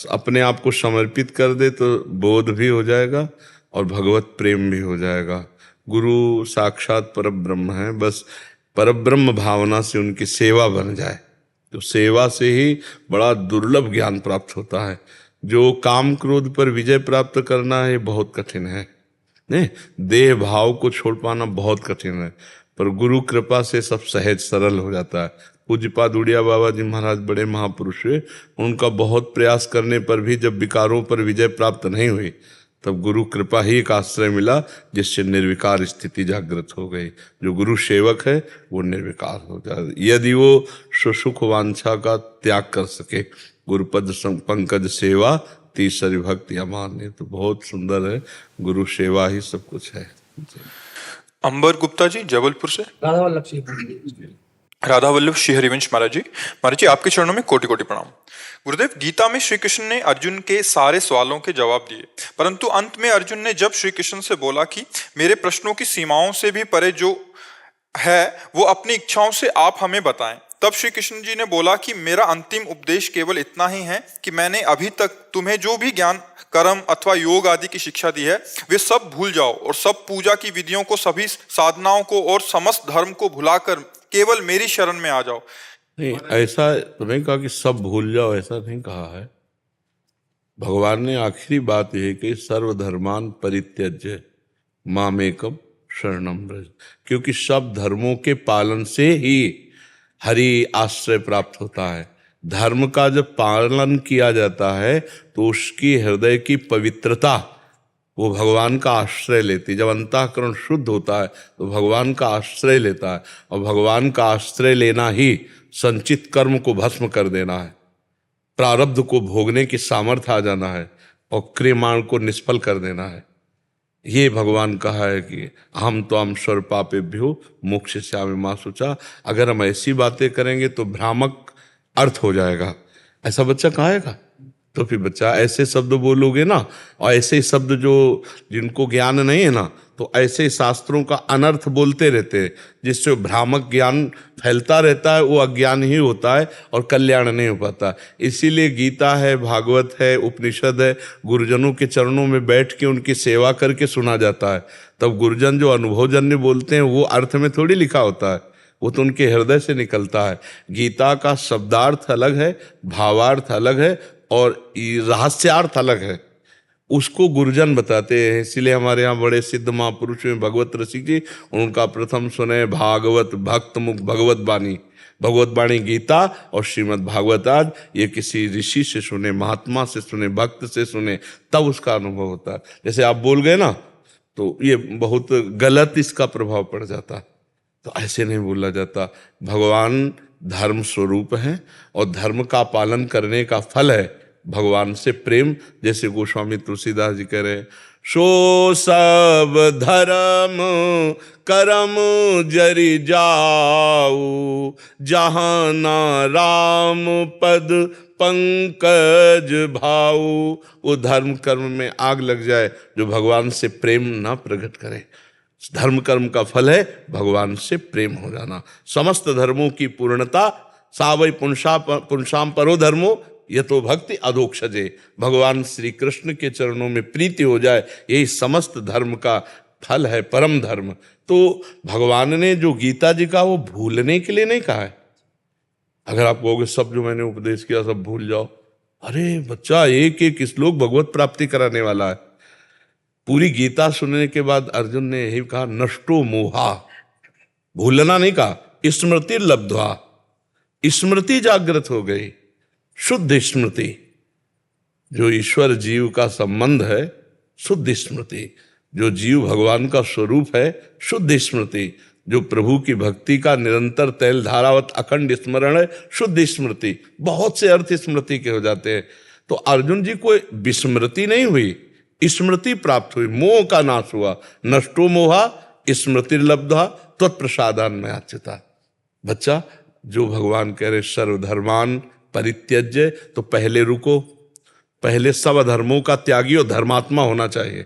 अपने आप को समर्पित कर दे, तो बोध भी हो जाएगा और भगवत प्रेम भी हो जाएगा। गुरु साक्षात परब्रह्म है, बस परब्रह्म भावना से उनकी सेवा बन जाए तो सेवा से ही बड़ा दुर्लभ ज्ञान प्राप्त होता है। जो काम क्रोध पर विजय प्राप्त करना है बहुत कठिन है, नहीं, देह भाव को छोड़ पाना बहुत कठिन है, पर गुरु कृपा से सब सहज सरल हो जाता है। पूज्यपाद उड़िया बाबा जी महाराज बड़े महापुरुष हुए, उनका बहुत प्रयास करने पर भी जब विकारों पर विजय प्राप्त नहीं हुई, तब गुरु कृपा ही एक आश्रय मिला जिससे निर्विकार स्थिति जागृत हो गई। जो गुरु सेवक है वो निर्विकार हो जाए, यदि वो सुसुख वांछा का त्याग कर सके। गुरुपद पंकज सेवा तीसरी भक्ति अमान्य। तो बहुत सुंदर है, गुरु सेवा ही सब कुछ है। अंबर गुप्ता जी जबलपुर से। राधा वल्लभ श्री हरिवंश महाराज जी आपके चरणों में कोटि कोटि प्रणाम। गुरुदेव, गीता में श्री कृष्ण ने अर्जुन के सारे सवालों के जवाब दिए, परंतु अंत में अर्जुन ने जब श्री कृष्ण से बोला कि मेरे प्रश्नों की सीमाओं से भी परे जो है वो अपनी इच्छाओं से आप हमें बताएं, तब श्री कृष्ण जी ने बोला कि मेरा अंतिम उपदेश केवल इतना ही है कि मैंने अभी तक तुम्हें जो भी ज्ञान, कर्म अथवा योग आदि की शिक्षा दी है वे सब भूल जाओ और सब पूजा की विधियों को, सभी साधनाओं को और समस्त धर्म को भुलाकर केवल मेरी शरण में आ जाओ। नहीं, ऐसा तो नहीं कहा कि सब भूल जाओ, ऐसा नहीं कहा है। भगवान ने आखिरी बात यह कि सर्वधर्मान परित्यज्य मामेकम शरणम व्रज, क्योंकि सब धर्मों के पालन से ही हरि आश्रय प्राप्त होता है। धर्म का जब पालन किया जाता है तो उसकी हृदय की पवित्रता वो भगवान का आश्रय लेती। जब अंतःकरण शुद्ध होता है तो भगवान का आश्रय लेता है, और भगवान का आश्रय लेना ही संचित कर्म को भस्म कर देना है, प्रारब्ध को भोगने की सामर्थ्य आ जाना है, और क्रियमाण को निष्फल कर देना है। ये भगवान कहा है कि हम तो हम स्वर पापेभ्यो मोक्ष श्यामि मां शुचा। अगर हम ऐसी बातें करेंगे तो भ्रामक अर्थ हो जाएगा। ऐसा बच्चा कहाएगा? तो फिर बच्चा ऐसे शब्द बोलोगे ना, और ऐसे शब्द जो जिनको ज्ञान नहीं है ना, तो ऐसे शास्त्रों का अनर्थ बोलते रहते हैं, जिससे भ्रामक ज्ञान फैलता रहता है, वो अज्ञान ही होता है और कल्याण नहीं हो पाता। इसीलिए गीता है, भागवत है, उपनिषद है, गुरुजनों के चरणों में बैठ के उनकी सेवा करके सुना जाता है। तब गुरुजन जो अनुभवजन्य बोलते हैं वो अर्थ में थोड़ी लिखा होता है, वो तो उनके हृदय से निकलता है। गीता का शब्दार्थ अलग है, भावार्थ अलग है, और रहस्यार्थ अलग है, उसको गुरुजन बताते हैं। इसीलिए हमारे यहाँ बड़े सिद्ध महापुरुष में भगवत रसिक जी, उनका प्रथम सुने भागवत भक्त मुख भगवत बाणी, भगवत बाणी गीता और श्रीमद् भागवताद, ये किसी ऋषि से सुने, महात्मा से सुने, भक्त से सुने, तब उसका अनुभव होता है। जैसे आप बोल गए ना, तो ये बहुत गलत इसका प्रभाव पड़ जाता, तो ऐसे नहीं बोला जाता। भगवान धर्म स्वरूप है और धर्म का पालन करने का फल है भगवान से प्रेम। जैसे गोस्वामी तुलसीदास जी कह रहे हैं, सो सब धर्म करम जरि जाऊ, जहाँ ना राम पद पंकज भाऊ। वो धर्म कर्म में आग लग जाए जो भगवान से प्रेम ना प्रकट करे। धर्म कर्म का फल है भगवान से प्रेम हो जाना। समस्त धर्मों की पूर्णता सा वै पुंसाम परो धर्मो ये तो भक्ति अधोक्षजे। भगवान श्री कृष्ण के चरणों में प्रीति हो जाए, यही समस्त धर्म का फल है, परम धर्म। तो भगवान ने जो गीता जी का वो भूलने के लिए नहीं कहा है। अगर आप कहोगे सब जो मैंने उपदेश किया सब भूल जाओ, अरे बच्चा, एक एक श्लोक भगवत प्राप्ति कराने वाला है। पूरी गीता सुनने के बाद अर्जुन ने यही कहा, नष्टो मोहा, भूलना नहीं कहा, स्मृति लब्ध्वा, स्मृति जागृत हो गई, शुद्ध स्मृति। जो ईश्वर जीव का संबंध है शुद्ध स्मृति, जो जीव भगवान का स्वरूप है शुद्ध स्मृति, जो प्रभु की भक्ति का निरंतर तैल धारावत अखंड स्मरण है शुद्ध स्मृति। बहुत से अर्थ स्मृति के हो जाते हैं। तो अर्जुन जी को विस्मृति नहीं हुई, स्मृति प्राप्त हुई, मोह का नाश हुआ। नष्टो मोहा स्मृतिर्लब्धा त्वत्प्रसादान में आच्युता। बच्चा, जो भगवान कह रहे सर्वधर्मान परित्यज्य, तो पहले रुको, पहले सब धर्मों का त्यागी और धर्मात्मा होना चाहिए।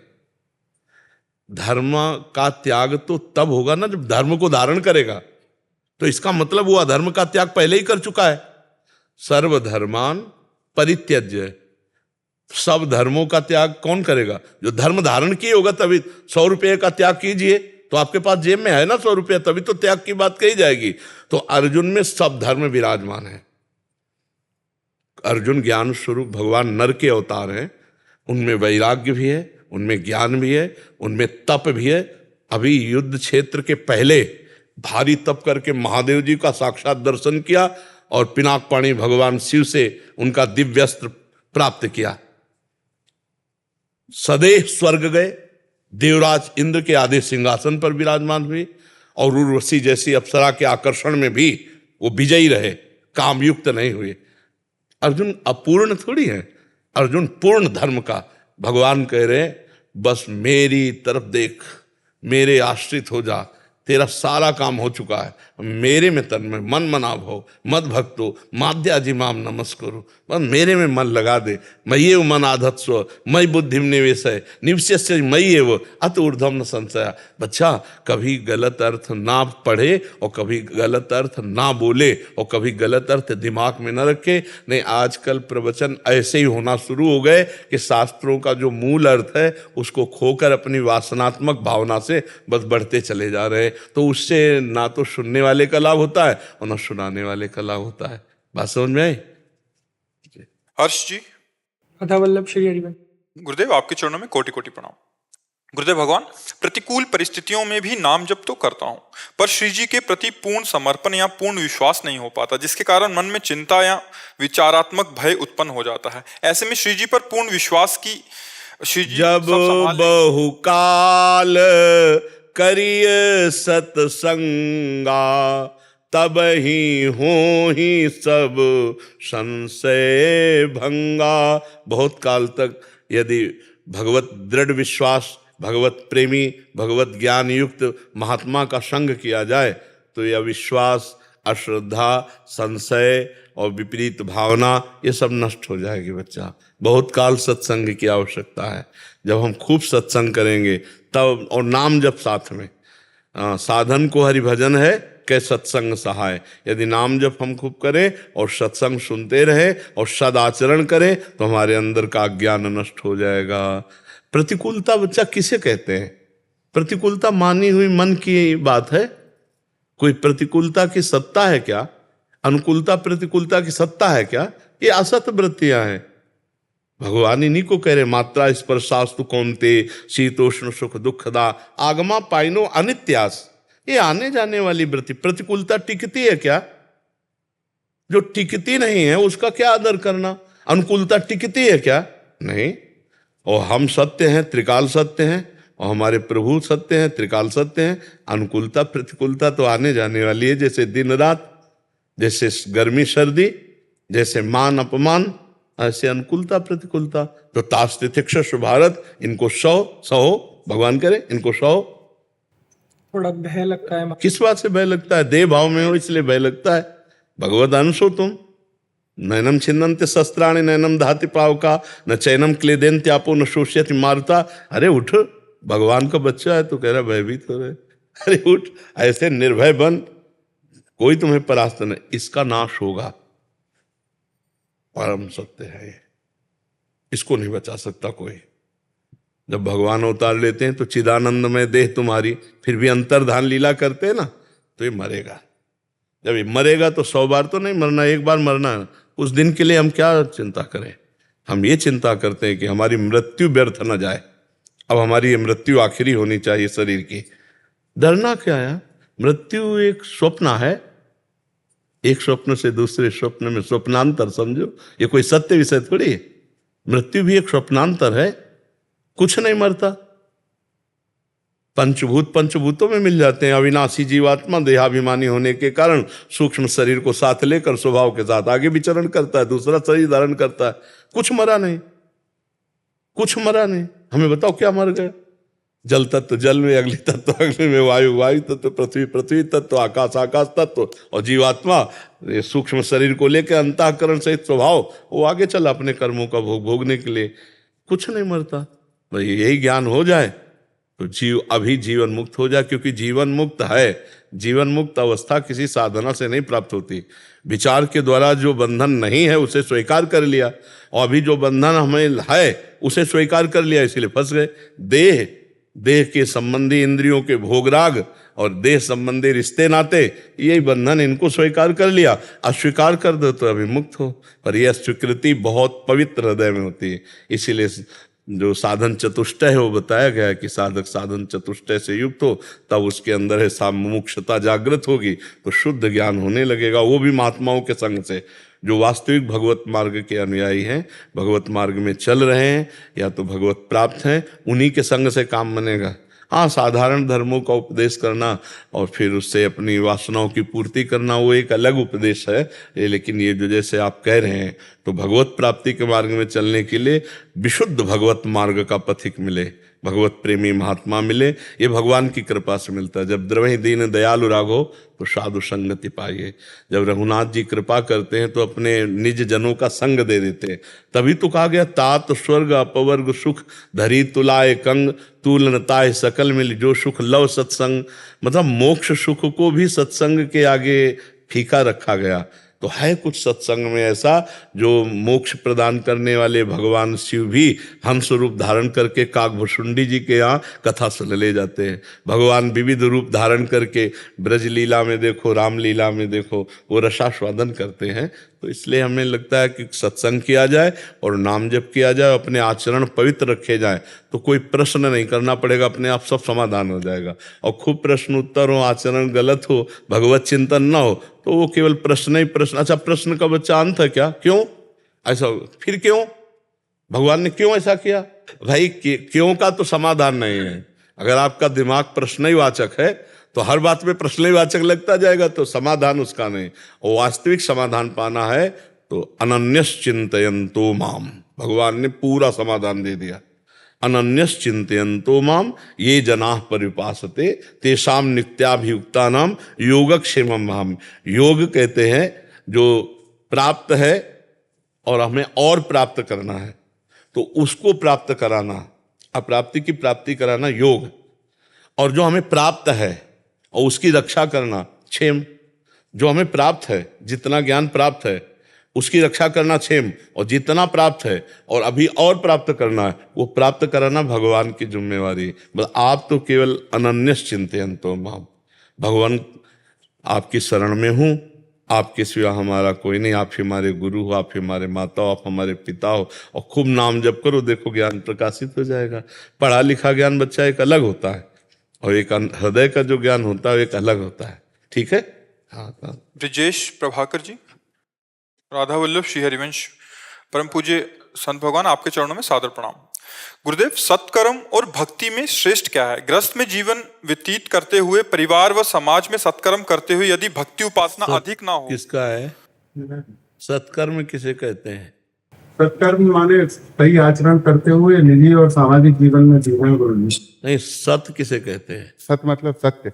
धर्म का त्याग तो तब होगा ना जब धर्म को धारण करेगा। तो इसका मतलब वो अधर्म का त्याग पहले ही कर चुका है। सर्वधर्मान परित्यज्य, सब धर्मों का त्याग कौन करेगा? जो धर्म धारण किए होगा। तभी 100 रुपये का त्याग कीजिए, तो आपके पास जेब में है ना 100 रुपया, तभी तो त्याग की बात कही जाएगी। तो अर्जुन में सब धर्म विराजमान है। अर्जुन ज्ञान स्वरूप भगवान नर के अवतार हैं, उनमें वैराग्य भी है, उनमें ज्ञान भी है, उनमें तप भी है। अभी युद्ध क्षेत्र के पहले भारी तप करके महादेव जी का साक्षात दर्शन किया और पिनाक पाणी भगवान शिव से उनका दिव्यस्त्र प्राप्त किया। सदैव स्वर्ग गए, देवराज इंद्र के आधे सिंहासन पर विराजमान हुए और उर्वशी जैसी अप्सरा के आकर्षण में भी वो विजयी रहे, कामयुक्त नहीं हुए। अर्जुन अपूर्ण थोड़ी है, अर्जुन पूर्ण धर्म का। भगवान कह रहे हैं बस मेरी तरफ देख, मेरे आश्रित हो जा, तेरा सारा काम हो चुका है। मेरे में तन में मन मना भो मद भक्तो माध्याजी माम नमस्करो। बस मेरे में मन लगा दे। मय्येव मन आधत्स्व मयि बुद्धिम निवेशय निवस्यस्य मय्येव अत ऊर्ध्वम न संशय। बच्चा, कभी गलत अर्थ ना पढ़े और कभी गलत अर्थ ना बोले और कभी गलत अर्थ दिमाग में न रखे। नहीं, आजकल प्रवचन ऐसे ही होना शुरू हो गए कि शास्त्रों का जो मूल अर्थ है उसको खोकर अपनी वासनात्मक भावना से बस बढ़ते चले जा रहे हैं। तो उससे ना तो सुनने वाले का लाभ होता है और ना सुनाने वाले का लाभ होता है। बात समझ में आई? हर्ष जी। राधा वल्लभ श्री हरिवंश। गुरुदेव, आपके चरणों में कोटि कोटि प्रणाम। गुरुदेव भगवान, प्रतिकूल परिस्थितियों में भी नाम जप तो करता हूं, पर श्री जी के प्रति पूर्ण समर्पण या पूर्ण विश्वास नहीं हो पाता, जिसके कारण मन में चिंता या विचारात्मक भय उत्पन्न हो जाता है। ऐसे में श्री जी पर पूर्ण विश्वास की जब बहुकाल करिय सत्संगा, तब ही हो ही सब संशय भंगा। बहुत काल तक यदि भगवत दृढ़ विश्वास, भगवत प्रेमी, भगवत ज्ञान युक्त महात्मा का संग किया जाए तो यह विश्वास, अश्रद्धा, संशय और विपरीत भावना ये सब नष्ट हो जाएगी। बच्चा, बहुत काल सत्संग की आवश्यकता है। जब हम खूब सत्संग करेंगे तब, और नाम जब साथ में, साधन को हरि भजन है कै सत्संग सहाय। यदि नाम जब हम खूब करें और सत्संग सुनते रहे और सदाचरण करें तो हमारे अंदर का अज्ञान नष्ट हो जाएगा। प्रतिकूलता बच्चा किसे कहते हैं? प्रतिकूलता मानी हुई मन की बात है। कोई प्रतिकूलता की सत्ता है क्या? अनुकूलता प्रतिकूलता की सत्ता है क्या? ये असत वृत्तियां हैं। भगवान इन्हीं को कह रहे, मात्रा स्पर्शास्तु कौन्ते शीतोष्ण सुख दुखदा आगमा पाइनो अनित्यास। ये आने जाने वाली वृत्ति। प्रतिकूलता टिकती है क्या? जो टिकती नहीं है उसका क्या आदर करना? अनुकूलता टिकती है क्या? नहीं। और हम सत्य हैं, त्रिकाल सत्य हैं, और हमारे प्रभु सत्य हैं, त्रिकाल सत्य हैं। अनुकूलता प्रतिकूलता तो आने जाने वाली है, जैसे दिन रात, जैसे गर्मी सर्दी, जैसे मान अपमान, ऐसे अनुकूलता प्रतिकूलता। तो तास्तितिक्ष भारत, इनको सहो भगवान करे, इनको सहो। थोड़ा भय लगता है। किस बात से भय लगता है? देह भाव में हो इसलिए भय लगता है। भगवद अंश हो तुम। नैनम छिन्नन्ते शस्त्राणि नैनम धाति पावका न चैनम क्लेदेन्त्यापो न शोष्यति मारुता। अरे उठ, भगवान का बच्चा है तो कह रहा भयभीत हो रहे। अरे उठ, ऐसे निर्भय बन, कोई तुम्हें परास्त नहीं। इसका नाश होगा। परम सत्य है ये, इसको नहीं बचा सकता कोई। जब भगवान अवतार लेते हैं तो चिदानंद में देह तुम्हारी, फिर भी अंतर्धान लीला करते हैं ना, तो ये मरेगा। जब ये मरेगा तो 100 बार तो नहीं मरना, एक बार मरना है। उस दिन के लिए हम क्या चिंता करें? हम ये चिंता करते हैं कि हमारी मृत्यु व्यर्थ न जाए। अब हमारी ये मृत्यु आखिरी होनी चाहिए शरीर की। डरना क्या है? मृत्यु एक स्वप्न है। एक स्वप्न से दूसरे स्वप्न में स्वप्नांतर समझो। ये कोई सत्य विषय थोड़ी है। मृत्यु भी एक स्वप्नांतर है, कुछ नहीं मरता। पंचभूत पंचभूतों में मिल जाते हैं। अविनाशी जीवात्मा देहाभिमानी होने के कारण सूक्ष्म शरीर को साथ लेकर स्वभाव के साथ आगे विचरण करता है, दूसरा शरीर धारण करता है। कुछ मरा नहीं, कुछ मरा नहीं। हमें बताओ क्या मर गया? जल तत्व जल में, अग्नि तत्व अग्नि में, वायु वायु तत्व, पृथ्वी पृथ्वी तत्व, आकाश आकाश तत्व, और जीवात्मा ये सूक्ष्म शरीर को लेकर अंतःकरण सहित स्वभाव वो आगे चला अपने कर्मों का भोग भोगने के लिए। कुछ नहीं मरता। भाई यही ज्ञान हो जाए तो जीव अभी जीवन मुक्त हो जाए, क्योंकि जीवन मुक्त है। जीवन मुक्त अवस्था किसी साधना से नहीं प्राप्त होती। विचार के द्वारा जो बंधन नहीं है उसे स्वीकार कर लिया, और अभी जो बंधन हमें है उसे स्वीकार कर लिया, इसलिए फंस गए। देह के संबंधी इंद्रियों के भोगराग और देह संबंधी रिश्ते नाते, यही बंधन, इनको स्वीकार कर लिया। अस्वीकार कर दो तो अभी मुक्त हो। पर यह स्वीकृति बहुत पवित्र हृदय में होती है। इसीलिए जो साधन चतुष्टय है वो बताया गया है कि साधक साधन चतुष्टय से युक्त हो, तब उसके अंदर है सामुमुक्षता जागृत होगी तो शुद्ध ज्ञान होने लगेगा, वो भी महात्माओं के संग से। जो वास्तविक भगवत मार्ग के अनुयायी हैं, भगवत मार्ग में चल रहे हैं या तो भगवत प्राप्त हैं, उन्हीं के संग से काम बनेगा। हाँ, साधारण धर्मों का उपदेश करना और फिर उससे अपनी वासनाओं की पूर्ति करना वो एक अलग उपदेश है। लेकिन ये जो जैसे आप कह रहे हैं, तो भगवत प्राप्ति के मार्ग में चलने के लिए विशुद्ध भगवत मार्ग का पथिक मिले, भगवत प्रेमी महात्मा मिले, ये भगवान की कृपा से मिलता है। जब द्रवहि दीन दयालु राघो तो साधु संगति पाइए। जब रघुनाथ जी कृपा करते हैं तो अपने निज जनों का संग दे देते हैं। तभी तो कहा गया तात स्वर्ग अपवर्ग सुख धरी तुलाए कंग तुलनताय सकल मिल जो सुख लव सत्संग। मतलब मोक्ष सुख को भी सत्संग के आगे फीका रखा गया। तो है कुछ सत्संग में ऐसा जो मोक्ष प्रदान करने वाले भगवान शिव भी हंस रूप धारण करके काकभुषुंडी जी के यहाँ कथा सुन ले जाते हैं। भगवान विविध रूप धारण करके ब्रज लीला में देखो, राम लीला में देखो, वो रसास्वादन करते हैं। तो इसलिए हमें लगता है कि सत्संग किया जाए और नाम जप किया जाए, अपने आचरण पवित्र रखे जाए, तो कोई प्रश्न नहीं करना पड़ेगा, अपने आप सब समाधान हो जाएगा। और खूब प्रश्न उत्तर हो, आचरण गलत हो, भगवत चिंतन ना हो, तो वो केवल प्रश्न ही प्रश्न। अच्छा, प्रश्न का बच्चा अंत है क्या? क्यों ऐसा? फिर क्यों? भगवान ने क्यों ऐसा किया? भाई क्यों का तो समाधान नहीं है। अगर आपका दिमाग प्रश्न ही वाचक है तो हर बात में प्रश्न ही वाचक लगता जाएगा, तो समाधान उसका नहीं। और वास्तविक समाधान पाना है तो अनन्यस चिंतयन्तो माम, भगवान ने पूरा समाधान दे दिया। अनन्यस चिंतयन्तो माम ये जनाः परिपासते तेषाम नित्याभियुक्तानाम योगक्षेमम हम। योग कहते हैं जो प्राप्त है और हमें और प्राप्त करना है, तो उसको प्राप्त कराना, अप्राप्ति की प्राप्ति कराना योग, और जो हमें प्राप्त है और उसकी रक्षा करना क्षेम। जो हमें प्राप्त है, जितना ज्ञान प्राप्त है उसकी रक्षा करना क्षेम, और जितना प्राप्त है और अभी और प्राप्त करना है वो प्राप्त कराना भगवान की जिम्मेवारी। मतलब आप तो केवल अनन्यस चिंतयन्तो माम, भगवान आपकी शरण में हूँ, आपके सिवा हमारा कोई नहीं, आप ही हमारे गुरु हो, आप ही हमारे माता हो, आप हमारे पिता हो, और खूब नाम जप करो, देखो ज्ञान प्रकाशित हो जाएगा। पढ़ा लिखा ज्ञान बच्चा एक अलग होता है और एक हृदय का जो ज्ञान होता है एक अलग होता है। ठीक है? हाँ। ब्रिजेश प्रभाकर जी, राधा वल्लभ श्री हरिवंश, परम पूज्य संत भगवान, आपके चरणों में सादर प्रणाम। गुरुदेव, सत्कर्म और भक्ति में श्रेष्ठ क्या है? गृहस्थ में जीवन व्यतीत करते हुए परिवार व समाज में सत्कर्म करते हुए यदि भक्ति उपासना अधिक ना हो। किसका है सत्कर्म? किसे कहते हैं? सत्कर्म माने सही आचरण करते हुए निजी और सामाजिक जीवन में जीवन गुरु जी। नहीं, सत्य किसे कहते हैं? सत्य मतलब सत्य।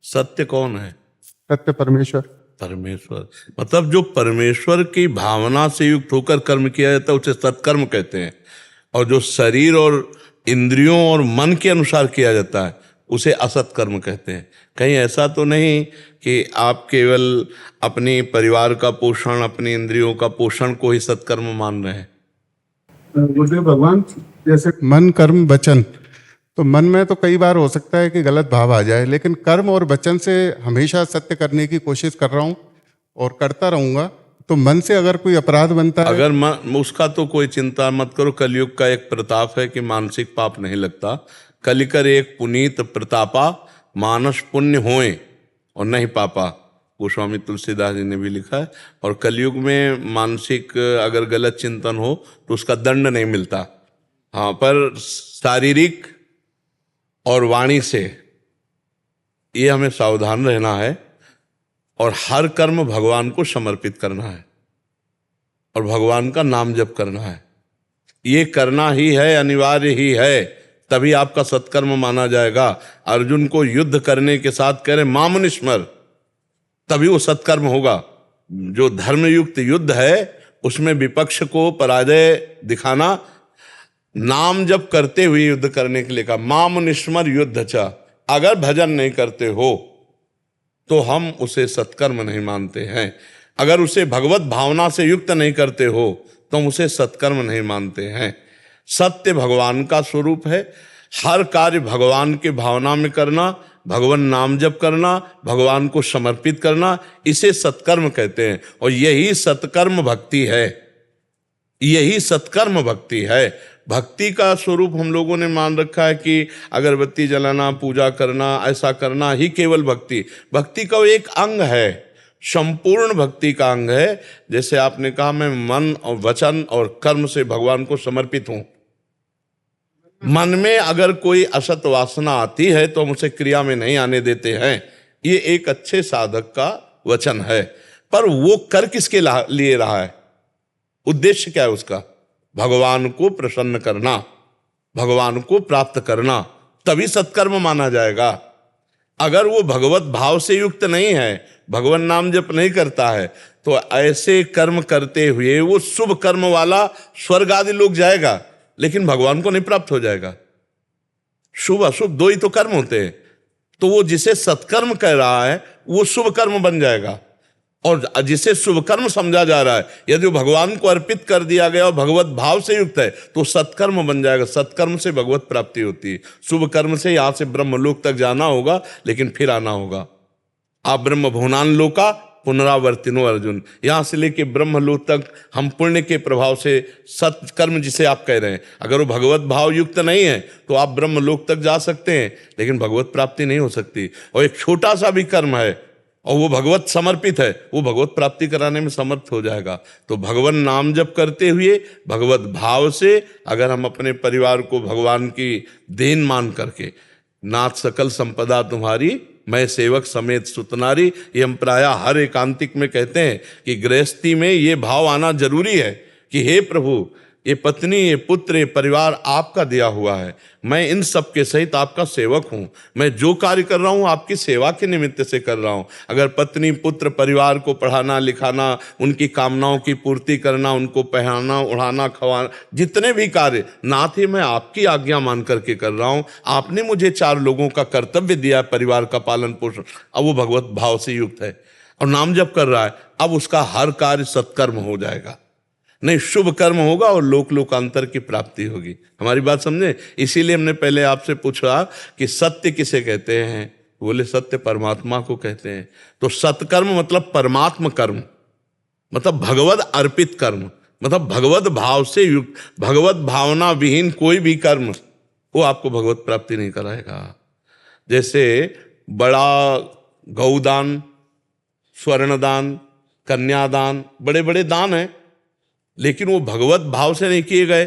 सत्य कौन है? सत्य परमेश्वर। परमेश्वर मतलब जो परमेश्वर की भावना से युक्त होकर कर्म किया जाता है उसे सत्कर्म कहते हैं, और जो शरीर और इंद्रियों और मन के अनुसार किया जाता है उसे असत्कर्म कहते हैं। कहीं ऐसा तो नहीं कि आप केवल अपने परिवार का पोषण, अपनी इंद्रियों का पोषण को ही सत्कर्म मान रहे हैं? गुरुदेव भगवान, जैसे मन कर्म वचन, तो मन में तो कई बार हो सकता है कि गलत भाव आ जाए, लेकिन कर्म और वचन से हमेशा सत्य करने की कोशिश कर रहा हूँ और करता रहूंगा। तो मन से अगर कोई अपराध बनता है, अगर मन, उसका तो कोई चिंता मत करो। कलयुग का एक प्रताप है कि मानसिक पाप नहीं लगता। कलिकर एक पुनीत प्रतापा, मानस पुण्य होए और नहीं पापा। गोस्वामी तुलसीदास जी ने भी लिखा है। और कलयुग में मानसिक अगर गलत चिंतन हो तो उसका दंड नहीं मिलता। हाँ, पर शारीरिक और वाणी से ये हमें सावधान रहना है और हर कर्म भगवान को समर्पित करना है और भगवान का नाम जप करना है। ये करना ही है, अनिवार्य ही है, तभी आपका सत्कर्म माना जाएगा। अर्जुन को युद्ध करने के साथ कह रहे माम स्मर, तभी वो सत्कर्म होगा। जो धर्मयुक्त युद्ध है उसमें विपक्ष को पराजय दिखाना, नाम जप करते हुए युद्ध करने के लिए कहा माम निस्मर युद्ध च। अगर भजन नहीं करते हो तो हम उसे सत्कर्म नहीं मानते हैं। अगर उसे भगवत भावना से युक्त नहीं करते हो तो हम उसे सत्कर्म नहीं मानते हैं। सत्य भगवान का स्वरूप है। हर कार्य भगवान के भावना में करना, भगवान नाम जप करना, भगवान को समर्पित करना, इसे सत्कर्म कहते हैं। और यही सत्कर्म भक्ति है, यही सत्कर्म भक्ति है। भक्ति का स्वरूप हम लोगों ने मान रखा है कि अगरबत्ती जलाना, पूजा करना, ऐसा करना ही केवल भक्ति। भक्ति का एक अंग है, संपूर्ण भक्ति का अंग है। जैसे आपने कहा मैं मन और वचन और कर्म से भगवान को समर्पित हूं। मन में अगर कोई असत वासना आती है तो हम उसे क्रिया में नहीं आने देते हैं। ये एक अच्छे साधक का वचन है। पर वो कर किसके लिए रहा है? उद्देश्य क्या है उसका? भगवान को प्रसन्न करना, भगवान को प्राप्त करना, तभी सत्कर्म माना जाएगा। अगर वो भगवत भाव से युक्त नहीं है, भगवान नाम जप नहीं करता है, तो ऐसे कर्म करते हुए वो शुभ कर्म वाला स्वर्ग आदि लोग जाएगा, लेकिन भगवान को नहीं प्राप्त हो जाएगा। शुभ अशुभ दो ही तो कर्म होते हैं। तो वो जिसे सत्कर्म कह रहा है वो शुभ कर्म बन जाएगा, और जिसे शुभ कर्म समझा जा रहा है यदि वो भगवान को अर्पित कर दिया गया और भगवत भाव से युक्त है तो सत्कर्म बन जाएगा। सत्कर्म से भगवत प्राप्ति होती है। शुभ कर्म से यहां से ब्रह्मलोक तक जाना होगा, लेकिन फिर आना होगा। आप ब्रह्म भुवनान लोका पुनरावर्तिनो अर्जुन, यहां से लेके ब्रह्मलोक तक हम पुण्य के प्रभाव से सत्कर्म जिसे आप कह रहे हैं, अगर वो भगवत भाव युक्त नहीं है तो आप ब्रह्मलोक तक जा सकते हैं, लेकिन भगवत प्राप्ति नहीं हो सकती। और एक छोटा सा भी कर्म है और वो भगवत समर्पित है, वो भगवत प्राप्ति कराने में समर्थ हो जाएगा। तो भगवान नाम जप करते हुए भगवत भाव से अगर हम अपने परिवार को भगवान की देन मान करके, नाथ सकल संपदा तुम्हारी मैं सेवक समेत सुतनारी, ये हम प्रायः हर एकांतिक में कहते हैं कि गृहस्थी में ये भाव आना जरूरी है कि हे प्रभु, ये पत्नी, ये पुत्र, ये परिवार आपका दिया हुआ है, मैं इन सब के सहित आपका सेवक हूँ। मैं जो कार्य कर रहा हूँ आपकी सेवा के निमित्त से कर रहा हूँ। अगर पत्नी, पुत्र, परिवार को पढ़ाना लिखाना, उनकी कामनाओं की पूर्ति करना, उनको पहनाना, उड़ाना, खवाना, जितने भी कार्य नाथ ही मैं आपकी आज्ञा मान करके कर रहा हूँ। आपने मुझे 4 लोगों का कर्तव्य दिया, परिवार का पालन पोषण, अब वो भगवत भाव से युक्त है और नाम जप कर रहा है, अब उसका हर कार्य सत्कर्म हो जाएगा, नहीं शुभ कर्म होगा और लोक लोकांतर की प्राप्ति होगी। हमारी बात समझे? इसीलिए हमने पहले आपसे पूछा कि सत्य किसे कहते हैं, बोले सत्य परमात्मा को कहते हैं। तो सत्कर्म मतलब परमात्म कर्म, मतलब भगवत अर्पित कर्म, मतलब भगवत भाव से युक्त, भगवत भावना विहीन कोई भी कर्म वो आपको भगवत प्राप्ति नहीं कराएगा। जैसे बड़ा गौदान, स्वर्णदान, कन्यादान, बड़े बड़े दान हैं, लेकिन वो भगवत भाव से नहीं किए गए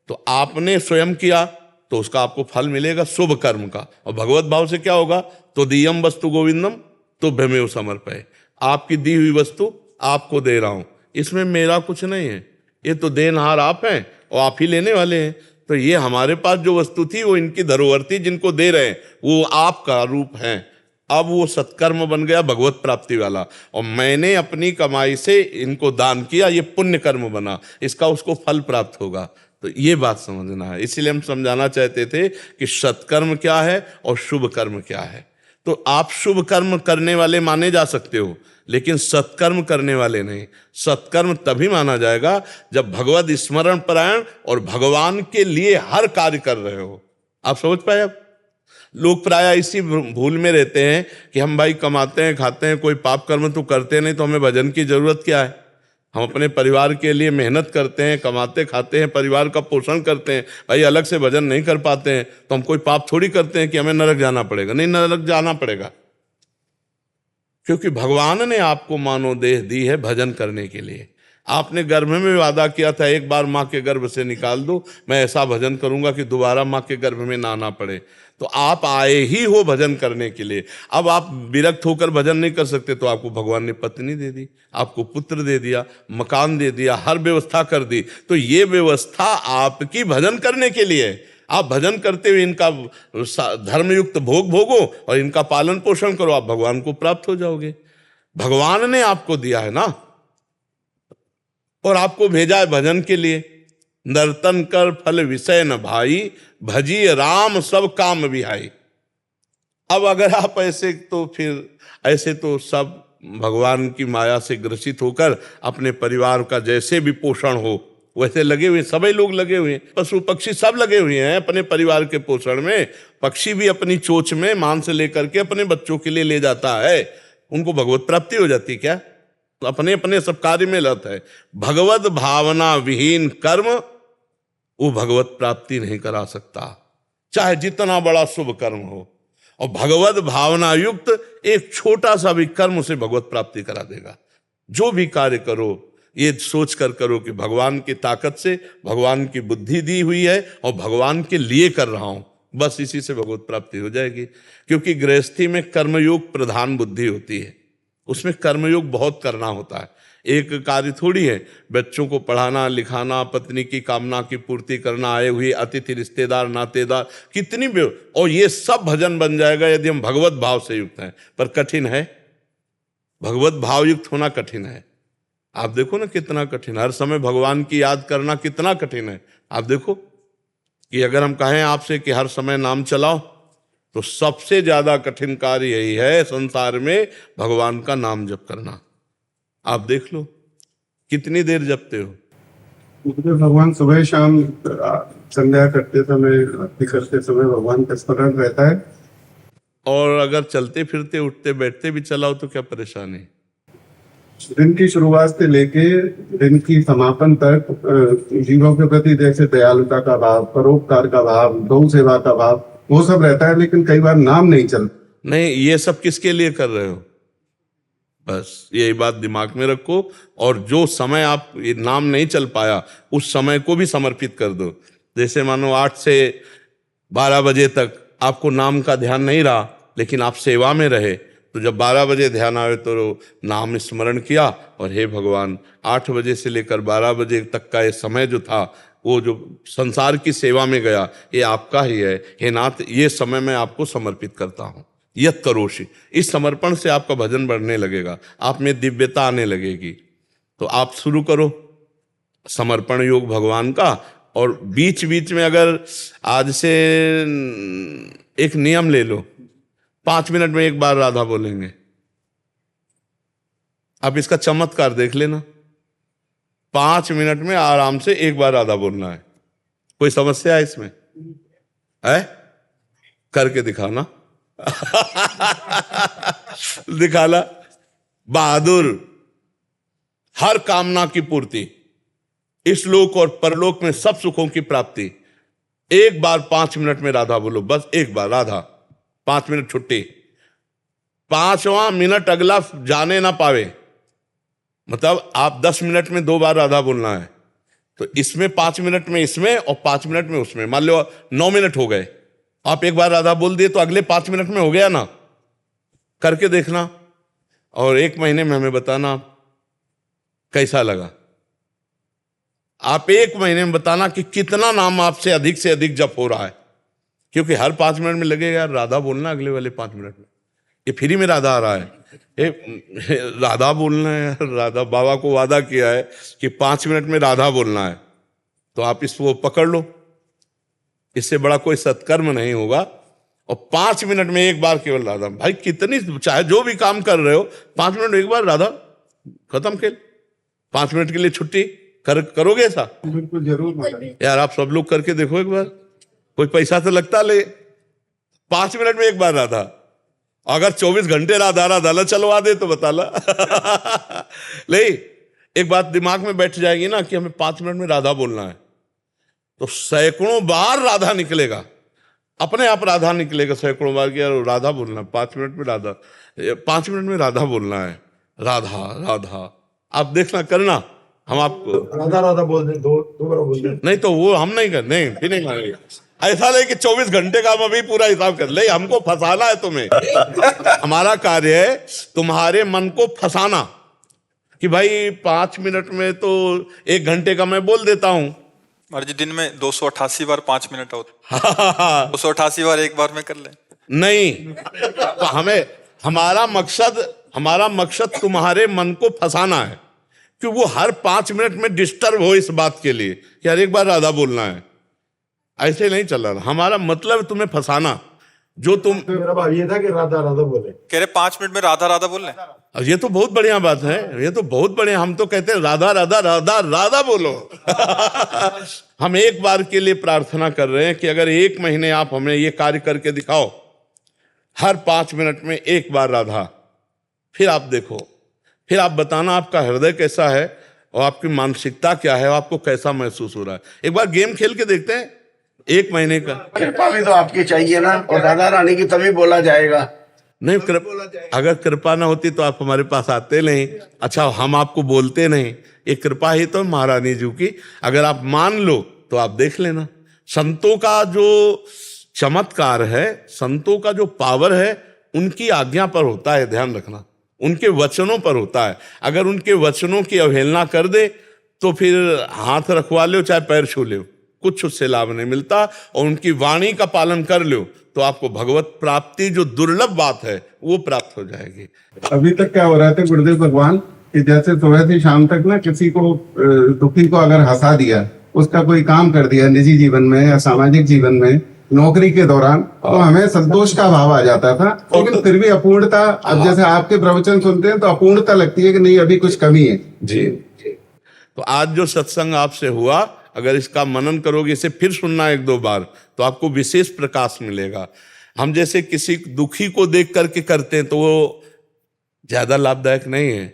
तो आपने स्वयं किया तो उसका आपको फल मिलेगा शुभ कर्म का। और भगवत भाव से क्या होगा? तो दियम वस्तु गोविंदम तो भ्रमेव समर्पय, आपकी दी हुई वस्तु आपको दे रहा हूं, इसमें मेरा कुछ नहीं है, ये तो देनहार आप हैं और आप ही लेने वाले हैं। तो ये हमारे पास जो वस्तु थी वो इनकी धरोहर थी, जिनको दे रहे हैं वो आपका रूप है। अब वो सत्कर्म बन गया भगवत प्राप्ति वाला, और मैंने अपनी कमाई से इनको दान किया, ये पुण्य कर्म बना, इसका उसको फल प्राप्त होगा। तो ये बात समझना है। इसीलिए हम समझाना चाहते थे कि सत्कर्म क्या है और शुभ कर्म क्या है। तो आप शुभ कर्म करने वाले माने जा सकते हो, लेकिन सत्कर्म करने वाले नहीं। सत्कर्म तभी माना जाएगा जब भगवत स्मरण परायण और भगवान के लिए हर कार्य कर रहे हो। आप समझ पाए? अब लोग प्राय इसी भूल में रहते हैं कि हम भाई कमाते हैं, खाते हैं, कोई पाप कर्म तो करते नहीं, तो हमें भजन की जरूरत क्या है? हम अपने परिवार के लिए मेहनत करते हैं, कमाते खाते हैं, परिवार का पोषण करते हैं, भाई अलग से भजन नहीं कर पाते हैं तो हम कोई पाप थोड़ी करते हैं कि हमें नरक जाना पड़ेगा। नहीं, नरक जाना पड़ेगा। क्योंकि भगवान ने आपको मानव देह दी है भजन करने के लिए। आपने गर्भ में वादा किया था एक बार माँ के गर्भ से निकाल दो, मैं ऐसा भजन करूंगा कि दोबारा माँ के गर्भ में ना आना पड़े। तो आप आए ही हो भजन करने के लिए। अब आप विरक्त होकर भजन नहीं कर सकते, तो आपको भगवान ने पत्नी दे दी, आपको पुत्र दे दिया, मकान दे दिया, हर व्यवस्था कर दी। तो ये व्यवस्था आपकी भजन करने के लिए है। आप भजन करते हुए इनका धर्मयुक्त भोग भोगो और इनका पालन पोषण करो, आप भगवान को प्राप्त हो जाओगे। भगवान ने आपको दिया है ना, और आपको भेजा है भजन के लिए। नर्तन कर फल विषय न भाई, भजी राम सब काम विहाई। अब अगर आप ऐसे, तो फिर ऐसे तो सब भगवान की माया से ग्रसित होकर अपने परिवार का जैसे भी पोषण हो वैसे लगे हुए, सभी लोग लगे हुए हैं, पशु पक्षी सब लगे हुए हैं अपने परिवार के पोषण में। पक्षी भी अपनी चोंच में मांस लेकर के अपने बच्चों के लिए ले जाता है, उनको भगवत प्राप्ति हो जाती क्या? तो अपने अपने सब कार्य में लत है। भगवत भावना विहीन कर्म वो भगवत प्राप्ति नहीं करा सकता, चाहे जितना बड़ा शुभ कर्म हो। और भगवत भावना युक्त एक छोटा सा भी कर्म से भगवत प्राप्ति करा देगा। जो भी कार्य करो ये सोच कर करो कि भगवान की ताकत से, भगवान की बुद्धि दी हुई है और भगवान के लिए कर रहा हूं, बस इसी से भगवत प्राप्ति हो जाएगी। क्योंकि गृहस्थी में कर्मयोग प्रधान बुद्धि होती है, उसमें कर्मयोग बहुत करना होता है। एक कार्य थोड़ी है, बच्चों को पढ़ाना लिखाना, पत्नी की कामना की पूर्ति करना, आए हुए अतिथि रिश्तेदार नातेदार, कितनी भी, और ये सब भजन बन जाएगा यदि हम भगवत भाव से युक्त हैं। पर कठिन है, भगवत भाव युक्त होना कठिन है। आप देखो ना कितना कठिन, हर समय भगवान की याद करना कितना कठिन है। आप देखो कि अगर हम कहें आपसे कि हर समय नाम चलाओ, तो सबसे ज्यादा कठिन कार्य यही है संसार में, भगवान का नाम जप करना। आप देख लो कितनी देर जपते हो। मुझे भगवान सुबह शाम संध्या करते समय, आरती करते समय भगवान का स्मरण रहता है। और अगर चलते फिरते उठते बैठते भी चलाओ तो क्या परेशानी? दिन की शुरुआत से लेके दिन की समापन तक जीवों के प्रति जैसे दयालुता का भाव, परोपकार का भाव, गौ सेवा का भाव, वो सब रहता है। लेकिन कई बार नाम नहीं चलता। नहीं, ये सब किसके लिए कर रहे हो? बस यही बात दिमाग में रखो। और जो समय आप ये नाम नहीं चल पाया, उस समय को भी समर्पित कर दो। जैसे मानो 8 से 12 बजे तक आपको नाम का ध्यान नहीं रहा, लेकिन आप सेवा में रहे, तो जब 12 बजे ध्यान आए तो नाम स्मरण किया, और हे भगवान 8 बजे से लेकर 12 बजे तक का ये समय जो था, वो जो संसार की सेवा में गया, ये आपका ही है। हे नाथ, ये समय मैं आपको समर्पित करता हूँ। यत करोषि, इस समर्पण से आपका भजन बढ़ने लगेगा, आप में दिव्यता आने लगेगी। तो आप शुरू करो समर्पण योग भगवान का। और बीच बीच में अगर आज से एक नियम ले लो, 5 मिनट में एक बार राधा बोलेंगे। आप इसका चमत्कार देख लेना, 5 मिनट में आराम से एक बार राधा बोलना है। कोई समस्या है इसमें? है? करके दिखाना। दिखाना। बहादुर, हर कामना की पूर्ति, इस लोक और परलोक में सब सुखों की प्राप्ति। एक बार 5 मिनट में राधा बोलो, बस एक बार राधा, 5 मिनट छुट्टी। 5वां मिनट अगला जाने ना पावे, मतलब आप 10 मिनट में 2 बार राधा बोलना है। तो इसमें 5 मिनट में इसमें और 5 मिनट में उसमें, मान लो 9 मिनट हो गए, आप एक बार राधा बोल दिए तो अगले 5 मिनट में हो गया ना। करके देखना और 1 महीने में हमें बताना कैसा लगा। आप 1 महीने में बताना कि कितना नाम आपसे अधिक से अधिक जप हो रहा है। क्योंकि हर 5 मिनट में लगेगा यार राधा बोलना, अगले वाले 5 मिनट में ये फ्री में राधा आ रहा है, राधा बोलना है। राधा बाबा को वादा किया है कि 5 मिनट में राधा बोलना है, तो आप इसको पकड़ लो। इससे बड़ा कोई सत्कर्म नहीं होगा। और 5 मिनट में एक बार केवल राधा, भाई कितनी, चाहे जो भी काम कर रहे हो, 5 मिनट में एक बार राधा, खत्म खेल। 5 मिनट के लिए छुट्टी करोगे ऐसा? बिल्कुल जरूर यार, आप सब लोग करके देखो एक बार, कोई पैसा तो लगता ले। 5 मिनट में एक बार राधा, अगर 24 घंटे राधा राधा चलवा दे तो बता ला। ले, एक बात दिमाग में बैठ जाएगी ना कि हमें 5 मिनट में राधा बोलना है, तो सैकड़ों बार राधा निकलेगा। अपने आप राधा निकलेगा। सैकड़ों बार किया राधा बोलना, 5 मिनट में राधा, 5 मिनट में राधा बोलना है, राधा राधा। आप देखना, करना, हम आपको राधा राधा बोल दें, दो बार बोल दें। नहीं तो वो हम नहीं कर, नहीं फिर नहीं मानेंगे। ऐसा नहीं कि 24 घंटे का हम अभी पूरा हिसाब कर ले, हमको फंसाना है तुम्हें। हमारा कार्य है तुम्हारे मन को फंसाना कि भाई 5 मिनट में तो 1 घंटे का मैं बोल देता हूं। महाराज जी दिन में 288 बार 5 मिनट होते, 288 बार एक बार में कर लें। नहीं, तो हमारा मकसद तुम्हारे मन को फंसाना है कि वो हर 5 मिनट में डिस्टर्ब हो इस बात के लिए कि हर एक बार राधा बोलना है। ऐसे नहीं चल रहा, हमारा मतलब है तुम्हें फंसाना। जो तुम, मेरा भाव ये था कि राधा राधा बोले, कह रहे 5 मिनट में राधा राधा बोल लें। ये तो बहुत बढ़िया बात है, ये तो बहुत बढ़िया। हम तो कहते हैं राधा राधा राधा राधा बोलो। हम एक बार के लिए प्रार्थना कर रहे हैं कि अगर 1 महीने आप हमें ये कार्य करके दिखाओ, हर 5 मिनट में 1 बार राधा, फिर आप देखो, फिर आप बताना आपका हृदय कैसा है और आपकी मानसिकता क्या है और आपको कैसा महसूस हो रहा है। एक बार गेम खेल के देखते हैं 1 महीने का। कृपा भी तो आपकी चाहिए ना, और राधा रानी की तभी बोला जाएगा। नहीं, अगर कृपा ना होती तो आप हमारे पास आते नहीं। अच्छा, हम आपको बोलते नहीं, ये कृपा ही तो महारानी जी की। अगर आप मान लो तो आप देख लेना। संतों का जो चमत्कार है, संतों का जो पावर है, उनकी आज्ञा पर होता है, ध्यान रखना, उनके वचनों पर होता है। अगर उनके वचनों की अवहेलना कर दे तो फिर हाथ रखवा लो चाहे पैर छू लो, कुछ उससे लाभ नहीं मिलता। और उनकी वाणी का पालन कर लो तो आपको भगवत प्राप्ति, जो दुर्लभ बात है, वो प्राप्त हो जाएगी। अभी तक क्या हो रहा था गुरुदेव भगवान कि जैसे सुबह से शाम तक ना किसी को दुखी को अगर हंसा दिया, उसका कोई काम कर दिया निजी जीवन में या सामाजिक जीवन में, नौकरी के दौरान, तो हमें संतोष का भाव आ जाता था। लेकिन फिर भी अपूर्णता, अब जैसे आपके प्रवचन सुनते हैं तो अपूर्णता लगती है कि नहीं अभी कुछ कमी है। जी, तो आज जो सत्संग आपसे हुआ, अगर इसका मनन करोगे, इसे फिर सुनना 1-2 बार, तो आपको विशेष प्रकाश मिलेगा। हम जैसे किसी दुखी को देख करके करते हैं तो वो ज्यादा लाभदायक नहीं है।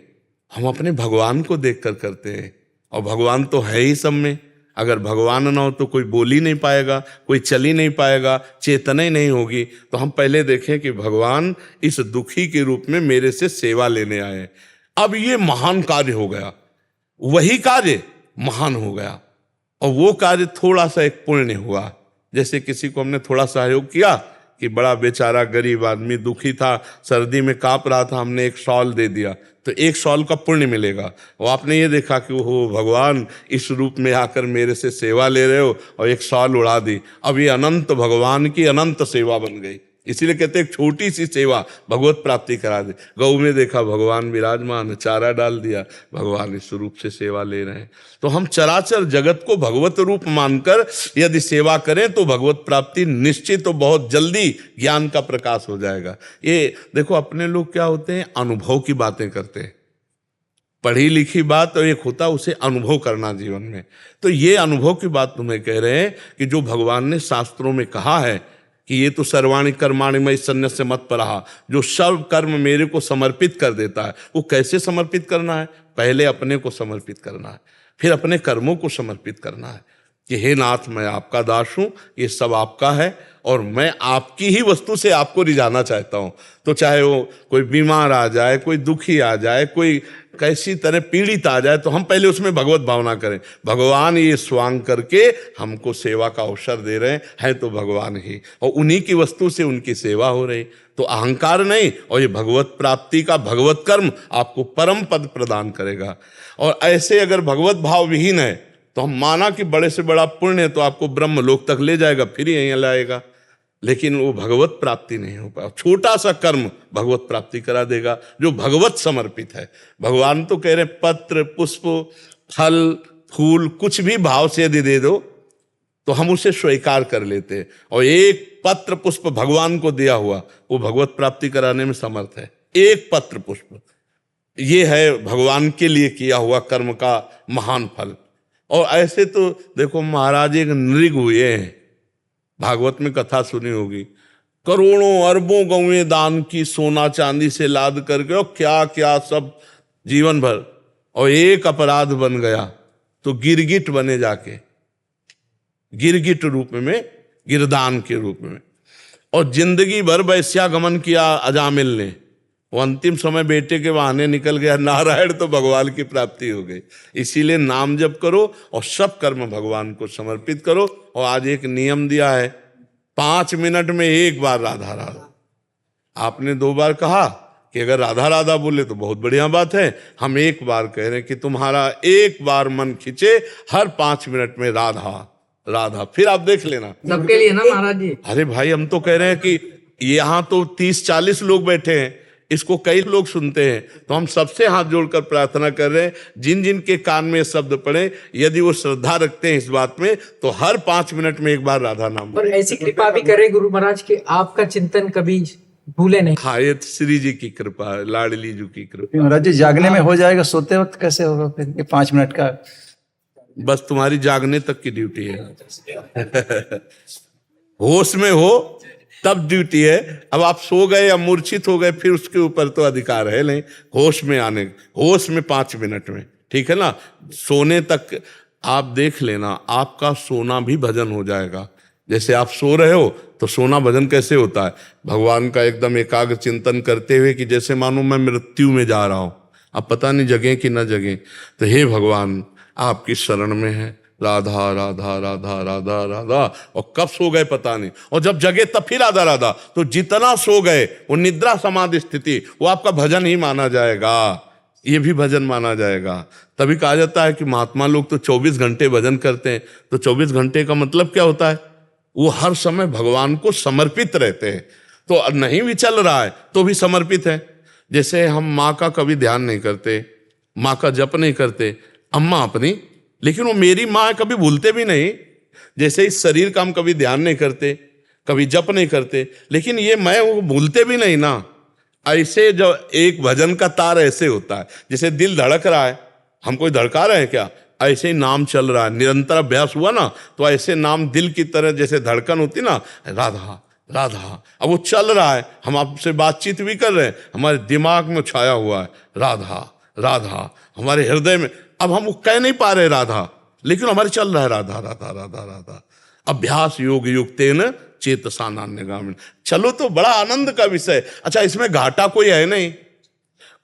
हम अपने भगवान को देख कर करते हैं, और भगवान तो है ही सब में। अगर भगवान ना हो तो कोई बोल ही नहीं पाएगा, कोई चल ही नहीं पाएगा, चेतना ही नहीं होगी। तो हम पहले देखें कि भगवान इस दुखी के रूप में मेरे से सेवा लेने आए। अब ये महान कार्य हो गया, वही कार्य महान हो गया, और वो कार्य थोड़ा सा एक पुण्य हुआ। जैसे किसी को हमने थोड़ा सहयोग किया कि बड़ा बेचारा गरीब आदमी दुखी था, सर्दी में कांप रहा था, हमने एक शॉल दे दिया, तो 1 शॉल का पुण्य मिलेगा। और आपने ये देखा कि वो भगवान इस रूप में आकर मेरे से सेवा ले रहे हो, और 1 शॉल उड़ा दी। अब ये अनंत भगवान की अनंत सेवा बन गई। इसीलिए कहते हैं एक छोटी सी सेवा भगवत प्राप्ति करा दे। गौ में देखा भगवान विराजमान, चारा डाल दिया, भगवान इस रूप से सेवा ले रहे हैं। तो हम चराचर जगत को भगवत रूप मानकर यदि सेवा करें तो भगवत प्राप्ति निश्चित तो बहुत जल्दी ज्ञान का प्रकाश हो जाएगा। ये देखो, अपने लोग क्या होते हैं, अनुभव की बातें करते हैं। पढ़ी लिखी बात तो एक होता, उसे अनुभव करना जीवन में। तो ये अनुभव की बात तुम्हें कह रहे हैं कि जो भगवान ने शास्त्रों में कहा है कि ये तो सर्वाणि कर्माणि मयि सन्न्यस्य मत्परः, जो सर्व कर्म मेरे को समर्पित कर देता है। वो कैसे समर्पित करना है? पहले अपने को समर्पित करना है, फिर अपने कर्मों को समर्पित करना है कि हे नाथ, मैं आपका दास हूँ, ये सब आपका है, और मैं आपकी ही वस्तु से आपको रिझाना चाहता हूँ। तो चाहे वो कोई बीमार आ जाए, कोई दुखी आ जाए, कोई कैसी तरह पीड़ित आ जाए, तो हम पहले उसमें भगवत भावना करें। भगवान ये स्वांग करके हमको सेवा का अवसर दे रहे हैं तो भगवान ही, और उन्हीं की वस्तु से उनकी सेवा हो रही। तो अहंकार नहीं, और ये भगवत प्राप्ति का भगवत कर्म आपको परम पद प्रदान करेगा। और ऐसे अगर भगवत भाव विहीन है तो हम माना कि बड़े से बड़ा पुण्य तो आपको ब्रह्म लोक तक ले जाएगा, फिर यहीं लाएगा, लेकिन वो भगवत प्राप्ति नहीं हो पाया। छोटा सा कर्म भगवत प्राप्ति करा देगा जो भगवत समर्पित है। भगवान तो कह रहे पत्र पुष्प फल फूल कुछ भी भाव से यदि दे दो तो हम उसे स्वीकार कर लेते हैं, और एक पत्र पुष्प भगवान को दिया हुआ वो भगवत प्राप्ति कराने में समर्थ है। एक पत्र पुष्प, ये है भगवान के लिए किया हुआ कर्म का महान फल। और ऐसे तो देखो, महाराज एक नृग हुए हैं, भागवत में कथा सुनी होगी, करोड़ों अरबों गौएं दान की, सोना चांदी से लाद करके, और क्या क्या सब जीवन भर, और एक अपराध बन गया तो गिरगिट बने जाके, गिरगिट रूप में, गिरदान के रूप में। और जिंदगी भर वैश्यागमन किया अजामिल ने, वो अंतिम समय बेटे के बहाने निकल गया नारायण, तो भगवान की प्राप्ति हो गई। इसीलिए नाम जप करो और सब कर्म भगवान को समर्पित करो। और आज एक नियम दिया है, 5 मिनट में एक बार राधा राधा। आपने 2 बार कहा कि अगर राधा राधा बोले तो बहुत बढ़िया बात है, हम एक बार कह रहे हैं कि तुम्हारा एक बार मन खिंचे हर 5 मिनट में राधा राधा, फिर आप देख लेना सबके लिए ना महाराज जी। अरे भाई, हम तो कह रहे हैं कि यहाँ तो 30-40 लोग बैठे हैं, इसको कई लोग सुनते हैं, तो हम सबसे हाथ जोड़कर प्रार्थना कर रहे हैं, जिन जिन के कान में शब्द पड़े, यदि वो श्रद्धा रखते हैं इस बात में, तो हर 5 मिनट में एक बार राधा नाम। और ऐसी कृपा भी करे गुरु महाराज कि आपका चिंतन कभी भूले नहीं। हाँ, ये श्री जी की कृपा है, लाडली जी की कृपा। महाराज जी जागने में हो जाएगा, सोते वक्त कैसे होगा फिर ये 5 मिनट का? बस तुम्हारी जागने तक की ड्यूटी है। होश में हो तब ड्यूटी है। अब आप सो गए या मूर्छित हो गए, फिर उसके ऊपर तो अधिकार है नहीं। होश में आने, होश में 5 मिनट में, ठीक है ना। सोने तक आप देख लेना, आपका सोना भी भजन हो जाएगा। जैसे आप सो रहे हो तो सोना भजन कैसे होता है, भगवान का एकदम एकाग्र चिंतन करते हुए कि जैसे मानो मैं मृत्यु में जा रहा हूं, अब पता नहीं जगें कि न जगें, तो हे भगवान आपकी शरण में है, राधा राधा राधा राधा राधा, और कब सो गए पता नहीं, और जब जगे तब फिर राधा राधा। तो जितना सो गए वो निद्रा समाधि स्थिति, वो आपका भजन ही माना जाएगा, ये भी भजन माना जाएगा। तभी कहा जाता है कि महात्मा लोग तो 24 घंटे भजन करते हैं। तो 24 घंटे का मतलब क्या होता है, वो हर समय भगवान को समर्पित रहते हैं। तो नहीं भी चल रहा है तो भी समर्पित है। जैसे हम माँ का कभी ध्यान नहीं करते, माँ का जप नहीं करते, अम्मा अपनी, लेकिन वो मेरी माँ है, कभी भूलते भी नहीं। जैसे इस शरीर का हम कभी ध्यान नहीं करते, कभी जप नहीं करते, लेकिन ये मैं वो भूलते भी नहीं ना। ऐसे जो एक भजन का तार ऐसे होता है, जैसे दिल धड़क रहा है, हम कोई धड़का रहे हैं क्या, ऐसे ही नाम चल रहा है, निरंतर अभ्यास हुआ ना, तो ऐसे नाम दिल की तरह जैसे धड़कन होती ना, राधा राधा, अब वो चल रहा है। हम आपसे बातचीत भी कर रहे हैं, हमारे दिमाग में छाया हुआ है राधा राधा, हमारे हृदय में। अब हम वो कह नहीं पा रहे राधा, लेकिन हमारे चल रहा है राधा राधा राधा राधा। अभ्यास योग युक्तेन चेतसा नान्यगामिनी। चलो तो बड़ा आनंद का विषय। अच्छा, इसमें घाटा कोई है नहीं,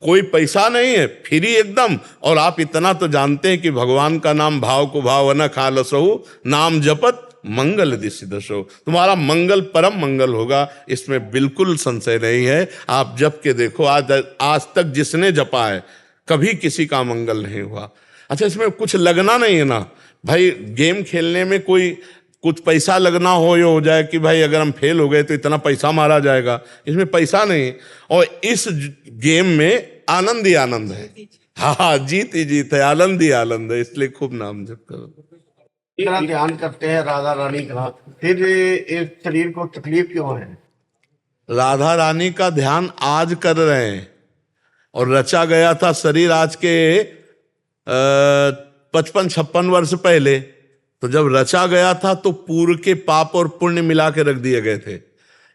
कोई पैसा नहीं है, फ्री एकदम। और आप इतना तो जानते हैं कि भगवान का नाम भाव को भाव न खालसहु, नाम जपत मंगल दिशि दशो, तुम्हारा मंगल परम मंगल होगा, इसमें बिल्कुल संशय नहीं है। आप जप के देखो, आज तक जिसने जपा है कभी किसी का मंगल नहीं हुआ। अच्छा, इसमें कुछ लगना नहीं है ना भाई, गेम खेलने में कोई कुछ पैसा लगना हो, ये हो जाए कि भाई अगर हम फेल हो गए तो इतना पैसा मारा जाएगा, इसमें पैसा नहीं। और इस गेम में आनंद ही आनंद है। हाँ, जीत ही जीत है, आनंद ही आनंद है, इसलिए खूब नाम जप करो। इतना ध्यान करते हैं राधा रानी का, फिर इस शरीर को तकलीफ क्यों है? राधा रानी का ध्यान आज कर रहे हैं, और रचा गया था शरीर आज के 55-56 वर्ष पहले। तो जब रचा गया था तो पूर्व के पाप और पुण्य मिला के रख दिए गए थे।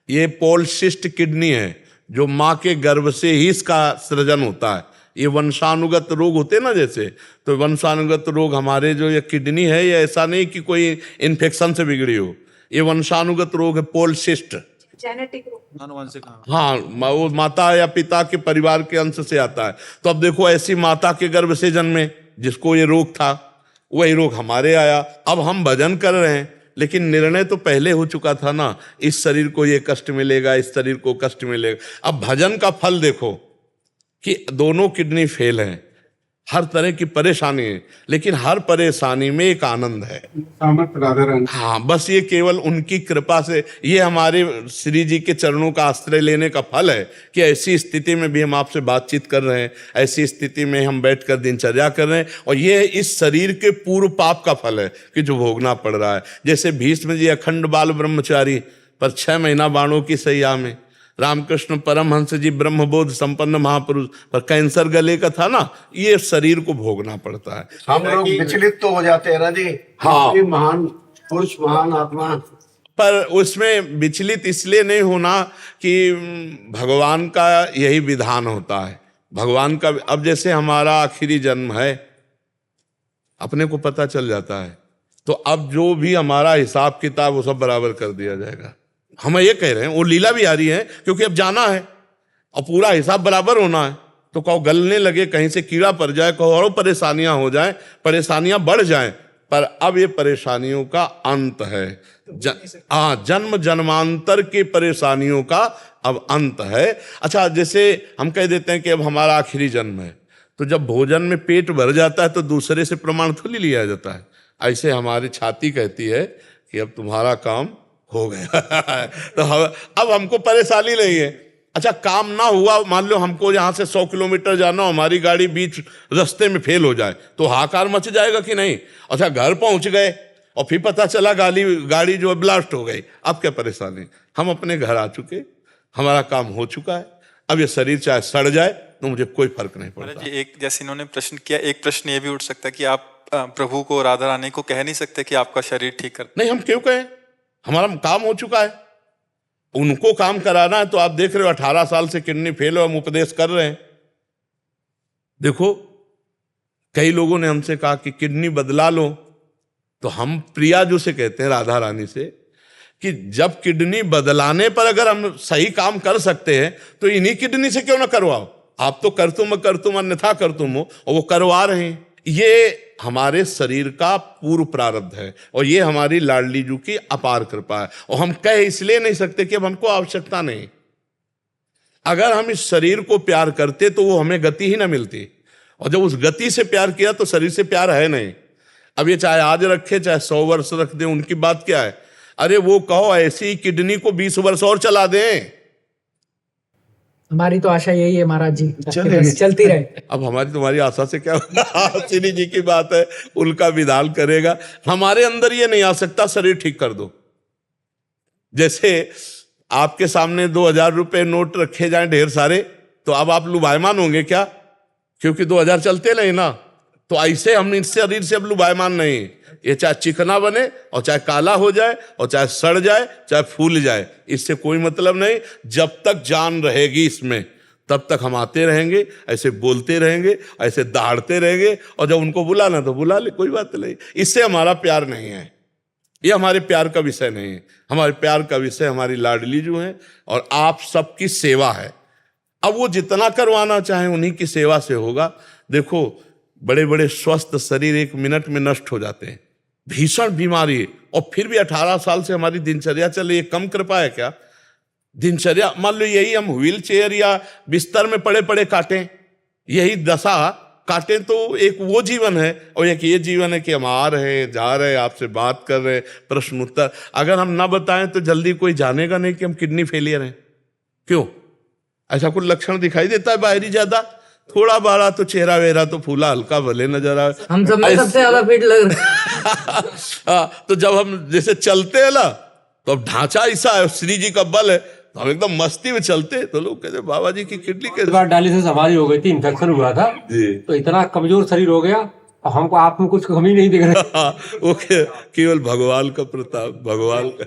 ये पॉलिसिस्ट किडनी है, जो माँ के गर्भ से ही इसका सृजन होता है। ये वंशानुगत रोग होते हैं ना, जैसे, तो वंशानुगत रोग हमारे जो ये किडनी है, ये ऐसा नहीं कि कोई इन्फेक्शन से बिगड़ी हो, ये वंशानुगत रोग है, पॉलिसिस्ट, जेनेटिक रोग। हाँ, वो माता या पिता के परिवार के अंश से आता है। तो अब देखो, ऐसी माता के गर्भ से जन्मे जिसको ये रोग था, वही रोग हमारे आया। अब हम भजन कर रहे हैं, लेकिन निर्णय तो पहले हो चुका था ना, इस शरीर को ये कष्ट मिलेगा, इस शरीर को कष्ट मिलेगा। अब भजन का फल देखो कि दोनों किडनी फेल हैं, हर तरह की परेशानी है, लेकिन हर परेशानी में एक आनंद है। हाँ, बस ये केवल उनकी कृपा से, ये हमारे श्री जी के चरणों का आश्रय लेने का फल है कि ऐसी स्थिति में भी हम आपसे बातचीत कर रहे हैं, ऐसी स्थिति में हम बैठकर दिनचर्या कर रहे हैं। और ये इस शरीर के पूर्व पाप का फल है कि जो भोगना पड़ रहा है। जैसे भीष्म जी अखंड बाल ब्रह्मचारी, पर 6 महीना बाणों की सैया में, रामकृष्ण परमहंस जी ब्रह्मबोध संपन्न महापुरुष, पर कैंसर गले का था ना, ये शरीर को भोगना पड़ता है। हम लोग विचलित तो हो जाते हैं ना जी। हाँ, महान पुरुष, महान आत्मा, पर उसमें विचलित इसलिए नहीं होना कि भगवान का यही विधान होता है। भगवान का, अब जैसे हमारा आखिरी जन्म है, अपने को पता चल जाता है, तो अब जो भी हमारा हिसाब किताब वो सब बराबर कर दिया जाएगा। हम ये कह रहे हैं, वो लीला भी आ रही है क्योंकि अब जाना है और पूरा हिसाब बराबर होना है। तो कहो गलने लगे, कहीं से कीड़ा पड़ जाए, कहो और परेशानियां हो जाए, परेशानियां बढ़ जाएं, पर अब ये परेशानियों का अंत है। जन्म जन्मांतर की परेशानियों का अब अंत है। अच्छा, जैसे हम कह देते हैं कि अब हमारा आखिरी जन्म है, तो जब भोजन में पेट भर जाता है तो दूसरे से प्रमाण थोड़ी लिया जाता है। ऐसे हमारी छाती कहती है कि अब तुम्हारा काम हो गया तो अब हमको परेशानी नहीं है। अच्छा, काम ना हुआ, मान लो हमको यहाँ से 100 किलोमीटर जाना, हमारी गाड़ी बीच रास्ते में फेल हो जाए तो हाहाकार मच जाएगा कि नहीं। अच्छा, घर पहुंच गए और फिर पता चला गाड़ी जो है ब्लास्ट हो गई, अब क्या परेशानी। हम अपने घर आ चुके, हमारा काम हो चुका है, अब ये शरीर चाहे सड़ जाए तो मुझे कोई फर्क नहीं पड़ता। एक जैसे इन्होंने प्रश्न किया, एक प्रश्न ये भी उठ सकता है कि आप प्रभु को, राधा रानी को कह नहीं सकते कि आपका शरीर ठीक कर। नहीं, हम क्यों कहें, हमारा काम हो चुका है। उनको काम कराना है तो आप देख रहे हो 18 साल से किडनी फेल हो, हम उपदेश कर रहे हैं। देखो, कई लोगों ने हमसे कहा कि किडनी बदला लो, तो हम प्रिया जो से कहते हैं, राधा रानी से, कि जब किडनी बदलाने पर अगर हम सही काम कर सकते हैं तो इन्हीं किडनी से क्यों ना करवाओ। आप तो कर तुम अन्यथा कर तुम हो, और वो करवा रहे हैं। ये हमारे शरीर का पूर्व प्रारब्ध है और ये हमारी लाडली जू की अपार कृपा है। और हम कह इसलिए नहीं सकते कि अब हमको आवश्यकता नहीं। अगर हम इस शरीर को प्यार करते तो वो हमें गति ही ना मिलती, और जब उस गति से प्यार किया तो शरीर से प्यार है नहीं। अब ये चाहे आज रखे चाहे 100 वर्ष रख दे, उनकी बात क्या है। अरे वो कहो ऐसी किडनी को 20 वर्ष और चला दें। हमारी तो आशा यही है महाराज जी, चलती रहे। अब हमारी तुम्हारी आशा से क्या श्री जी की बात है, उनका विधान करेगा। हमारे अंदर ये नहीं आ सकता शरीर ठीक कर दो। जैसे आपके सामने 2000 रुपए नोट रखे जाएं ढेर सारे, तो अब आप लुभायमान होंगे क्या, क्योंकि 2000 चलते नहीं ना। तो ऐसे हम इस शरीर से अब लुभायमान नहीं। ये चाहे चिकना बने और चाहे काला हो जाए और चाहे सड़ जाए चाहे फूल जाए, इससे कोई मतलब नहीं। जब तक जान रहेगी इसमें तब तक हम आते रहेंगे, ऐसे बोलते रहेंगे, ऐसे दहाड़ते रहेंगे, और जब उनको बुलाना तो बुला ले, कोई बात नहीं। इससे हमारा प्यार नहीं है, ये हमारे प्यार का विषय नहीं है। हमारे प्यार का विषय हमारी लाडली जो है और आप सबकी सेवा है। अब वो जितना करवाना चाहे उन्हीं की सेवा से होगा। देखो, बड़े बड़े स्वस्थ शरीर 1 मिनट में नष्ट हो जाते हैं, भीषण बीमारी, और फिर भी 18 साल से हमारी दिनचर्या चले। ये कम कृपा है क्या? दिनचर्या मान लो यही हम व्हील चेयर या बिस्तर में पड़े पड़े काटें, यही दशा काटें, तो एक वो जीवन है और एक ये जीवन है कि हम आ रहे हैं, जा रहे हैं, आपसे बात कर रहे हैं, प्रश्न उत्तर। अगर हम ना बताएं तो जल्दी कोई जानेगा नहीं कि हम किडनी फेलियर हैं। क्यों? ऐसा कुछ लक्षण दिखाई देता है बाहरी ज्यादा? थोड़ा बड़ा तो चेहरा वेरा तो फूला हल्का भले नजर आए। हम सब में सबसे ज्यादा फिट लग रहा है। तो जब हम जैसे चलते हैं ना, तो अब ढांचा ऐसा है, श्री जी का बल है, तो हम एकदम मस्ती में चलते। तो लोग कहते बाबा जी की किडनी कैसे? बार डायलिसिस हमारी हो गई थी, इन्फेक्शन हुआ था जी, तो इतना कमजोर शरीर हो गया, हमको आप में कुछ कमी नहीं दिख रही। वो केवल भगवान का प्रताप, भगवान का।